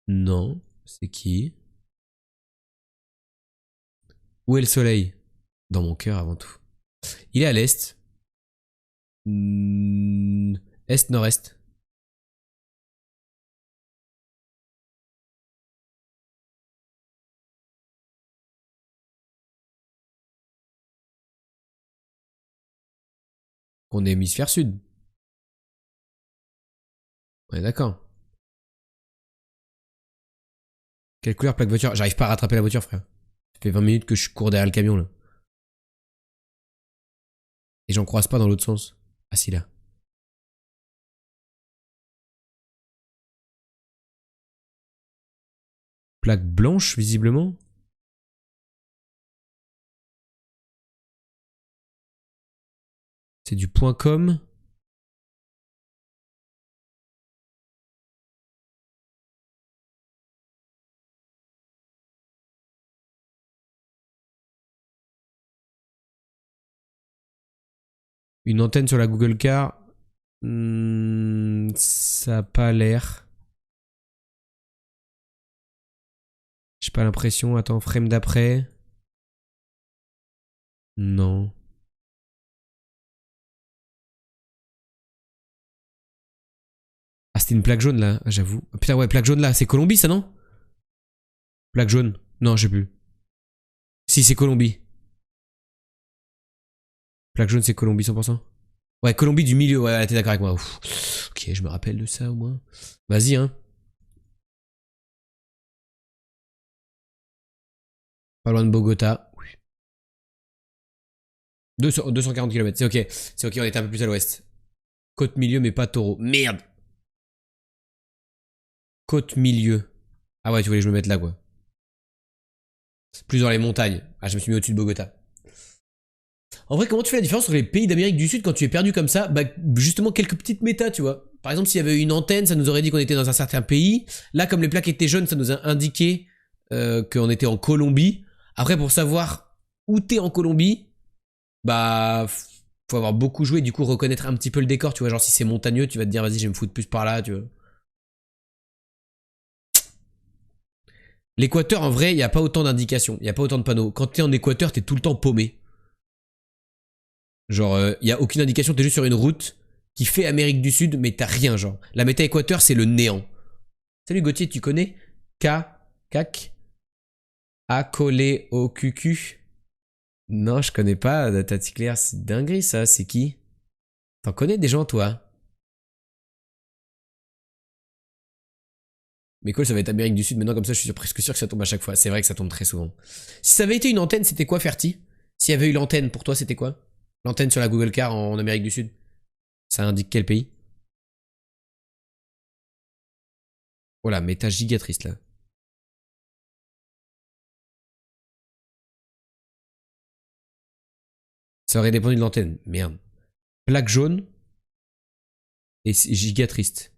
Non, c'est qui? Où est le soleil? Dans mon cœur avant tout. Il est à l'est. Est-nord-est. On est hémisphère sud. On est d'accord. Quelle couleur plaque voiture? J'arrive pas à rattraper la voiture, frère. Ça fait 20 minutes que je cours derrière le camion, là. Et j'en croise pas dans l'autre sens. Ah si, là. Plaque blanche, visiblement. C'est du .com. Une antenne sur la Google Car. Ça a pas l'air. J'ai pas l'impression. Attends, frame d'après. Non. Ah, c'était une plaque jaune là, j'avoue. Ah, putain, ouais, plaque jaune là. C'est Colombie ça, non? Plaque jaune. Non, je sais plus. Si, c'est Colombie. Plaque jaune, c'est Colombie 100%. Ouais, Colombie du milieu, ouais, t'es d'accord avec moi. Ouf. Ok, je me rappelle de ça au moins. Vas-y, hein. Pas loin de Bogota. 240 km, c'est ok. C'est ok, on était un peu plus à l'ouest. Côte milieu, mais pas taureau. Merde. Côte milieu. Ah ouais, tu voulais que je me mette là, quoi. Plus dans les montagnes. Ah, je me suis mis au-dessus de Bogota. En vrai, comment tu fais la différence entre les pays d'Amérique du Sud quand tu es perdu comme ça? Bah, justement, quelques petites méta, tu vois. Par exemple, s'il y avait une antenne, ça nous aurait dit qu'on était dans un certain pays. Là, comme les plaques étaient jaunes, ça nous a indiqué qu'on était en Colombie. Après, pour savoir où t'es en Colombie, bah, faut avoir beaucoup joué, du coup, reconnaître un petit peu le décor, tu vois. Genre, si c'est montagneux, tu vas te dire, vas-y, je vais me foutre plus par là, tu vois. L'équateur, en vrai, il n'y a pas autant d'indications, il n'y a pas autant de panneaux. Quand t'es en équateur, t'es tout le temps paumé. Genre, il n'y a aucune indication, t'es juste sur une route qui fait Amérique du Sud, mais t'as rien, genre. La méta équateur, c'est le néant. Salut Gauthier, tu connais K, CAC, accolé au QQ? Non, je connais pas, Tati Claire, c'est dinguerie ça, c'est qui? T'en connais des gens, toi? Mais cool, ça va être Amérique du Sud maintenant, comme ça, je suis presque sûr que ça tombe à chaque fois. C'est vrai que ça tombe très souvent. Si ça avait été une antenne, c'était quoi, Ferti? S'il y avait eu l'antenne, pour toi, c'était quoi? L'antenne sur la Google Car en Amérique du Sud. Ça indique quel pays? Voilà, méta gigatriste là. Ça aurait dépendu de l'antenne. Merde. Plaque jaune et gigatriste.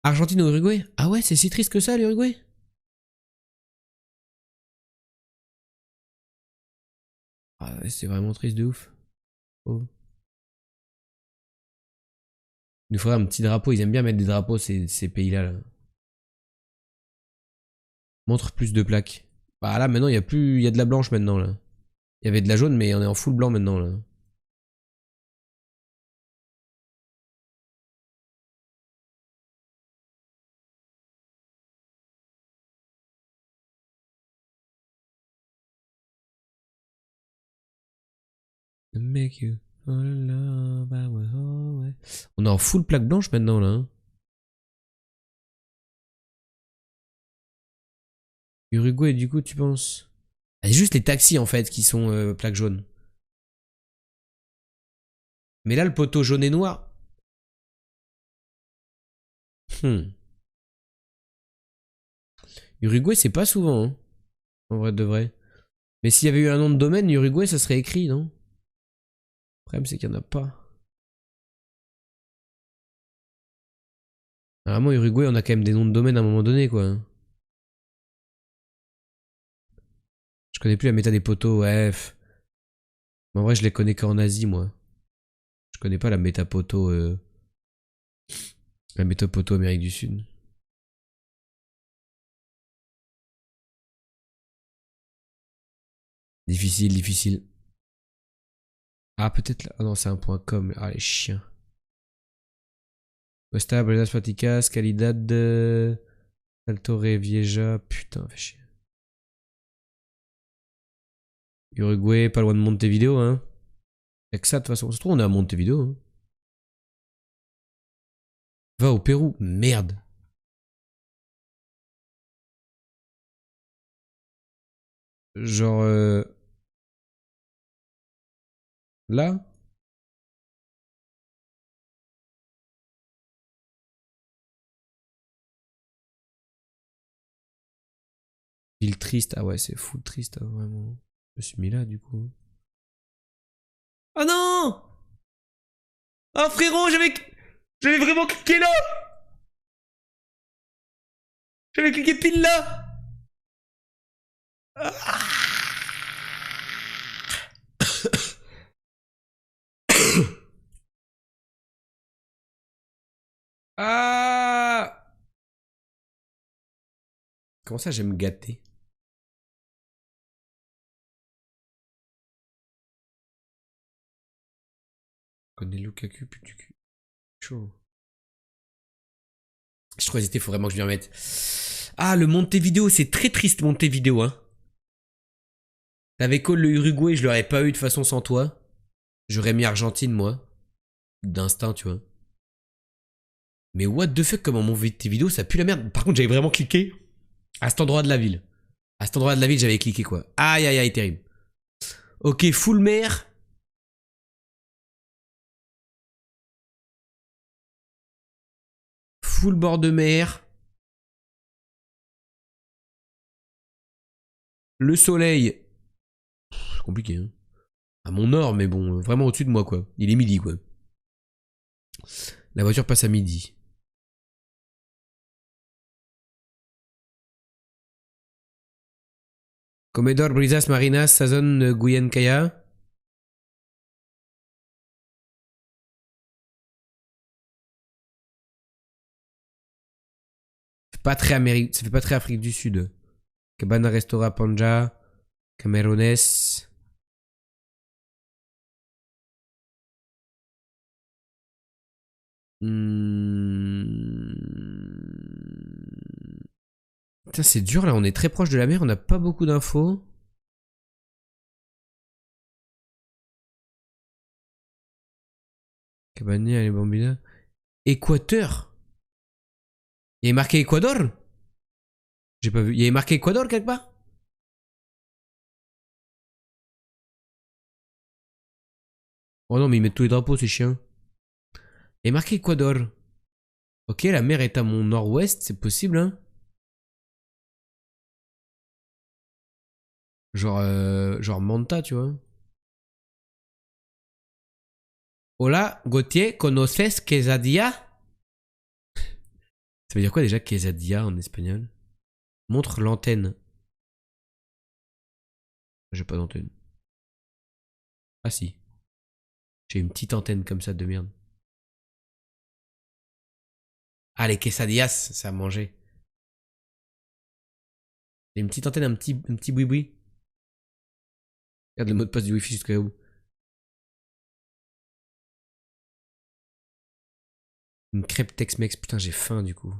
Argentine ou Uruguay? Ah ouais, c'est si triste que ça, l'Uruguay? Ah ouais, c'est vraiment triste de ouf. Oh. Il nous faudrait un petit drapeau. Ils aiment bien mettre des drapeaux, ces pays-là. Là. Montre plus de plaques. Bah là, maintenant, il y a plus. Il y a de la blanche maintenant, là. Il y avait de la jaune, mais on est en full blanc maintenant, là. Make you fall in love, I will always- On est en full plaque blanche maintenant, là. Hein. Uruguay, du coup, tu penses? Ah, c'est juste les taxis, en fait, qui sont plaques jaunes. Mais là, le poteau jaune et noir. Hmm. Uruguay, c'est pas souvent, hein, en vrai de vrai. Mais s'il y avait eu un nom de domaine, Uruguay, ça serait écrit, non? Le problème, c'est qu'il y en a pas. Normalement, Uruguay, on a quand même des noms de domaine à un moment donné, quoi. Je connais plus la méta des poteaux, ouais. Mais en vrai, je les connais qu'en Asie, moi. Je connais pas la méta poteau, la méta poteau Amérique du Sud. Difficile, difficile. Ah, peut-être là. Ah non, c'est un point .com. Ah, les chiens. Costa, Buenas Praticas, Calidad, Altorre, Vieja. Putain, fait chier. Uruguay, pas loin de Montevideo, hein. Y'a que ça, de toute façon. Ça se trouve, on est à Montevideo, hein. Va au Pérou. Merde. Genre, là. Ville triste. Ah ouais, c'est fou triste, hein, vraiment. Je me suis mis là, du coup. Ah non! Ah frérot, j'avais vraiment cliqué là! J'avais cliqué pile là! Ah! Comment ça, j'aime gâter? Connais Lukaku, pute du cul. Chaud. Je trouve hésité, faut vraiment que je lui remette. Ah, le Montevideo, c'est très triste, Montevideo, hein. T'avais call le Uruguay, je l'aurais pas eu de façon sans toi. J'aurais mis Argentine, moi. D'instinct, tu vois. Mais what the fuck, comment Montevideo, ça pue la merde. Par contre, j'avais vraiment cliqué à cet endroit de la ville. À cet endroit de la ville, j'avais cliqué, quoi. Aïe, aïe, aïe, terrible. Ok, full mer. Full bord de mer. Le soleil. C'est compliqué, hein. À mon nord, mais bon, vraiment au-dessus de moi, quoi. Il est midi, quoi. La voiture passe à midi. Comedor, Brisas, Marinas, Sazon, Guyankaya. Pas très Amérique, ça fait pas très Afrique du Sud. Cabana Restaura Panja, Camerones. Putain, c'est dur là, on est très proche de la mer, on n'a pas beaucoup d'infos. Cabanilla, les Bambina. Équateur. Il y a marqué Équador. J'ai pas vu. Il y a marqué Équador quelque part. Oh non, mais ils mettent tous les drapeaux, ces chiens. Il y a marqué Équador. Ok, la mer est à mon nord-ouest, c'est possible, hein. Genre Manta, tu vois. Hola, Gauthier, ¿conoces quesadilla? Ça veut dire quoi déjà quesadilla en espagnol? Montre l'antenne. J'ai pas d'antenne. Ah si. J'ai une petite antenne comme ça de merde. Ah, les quesadillas, ça a mangé. J'ai une petite antenne, un petit boui-boui. Regarde le mot de passe du wifi jusqu'à où? Une crêpe Tex-Mex. Putain, j'ai faim du coup.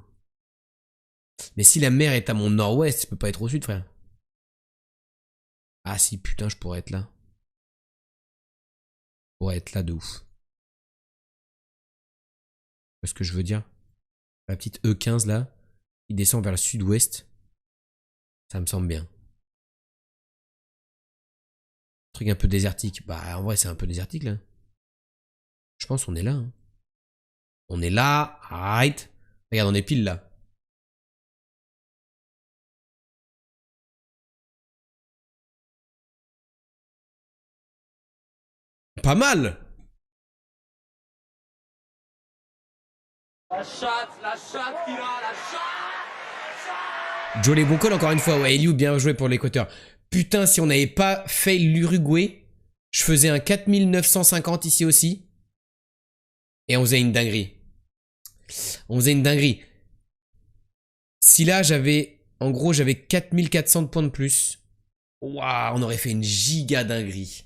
Mais si la mer est à mon nord-ouest, ça peut pas être au sud, frère. Ah si, putain, je pourrais être là. Je pourrais être là de ouf. C'est ce que je veux dire. La petite E15 là, il descend vers le sud-ouest. Ça me semble bien. Truc un peu désertique. Bah en vrai c'est un peu désertique là. Je pense qu'on est là. Hein. On est là. Right. Regarde, on est pile là. Pas mal. La chatte qui a la chatte. Joe les bons calls encore une fois. Ouais, Eliou, bien joué pour l'Équateur. Putain, si on n'avait pas fait l'Uruguay, je faisais un 4950 ici aussi. Et on faisait une dinguerie. On faisait une dinguerie. Si là j'avais... En gros j'avais 4400 de points de plus. Waouh, on aurait fait une giga dinguerie.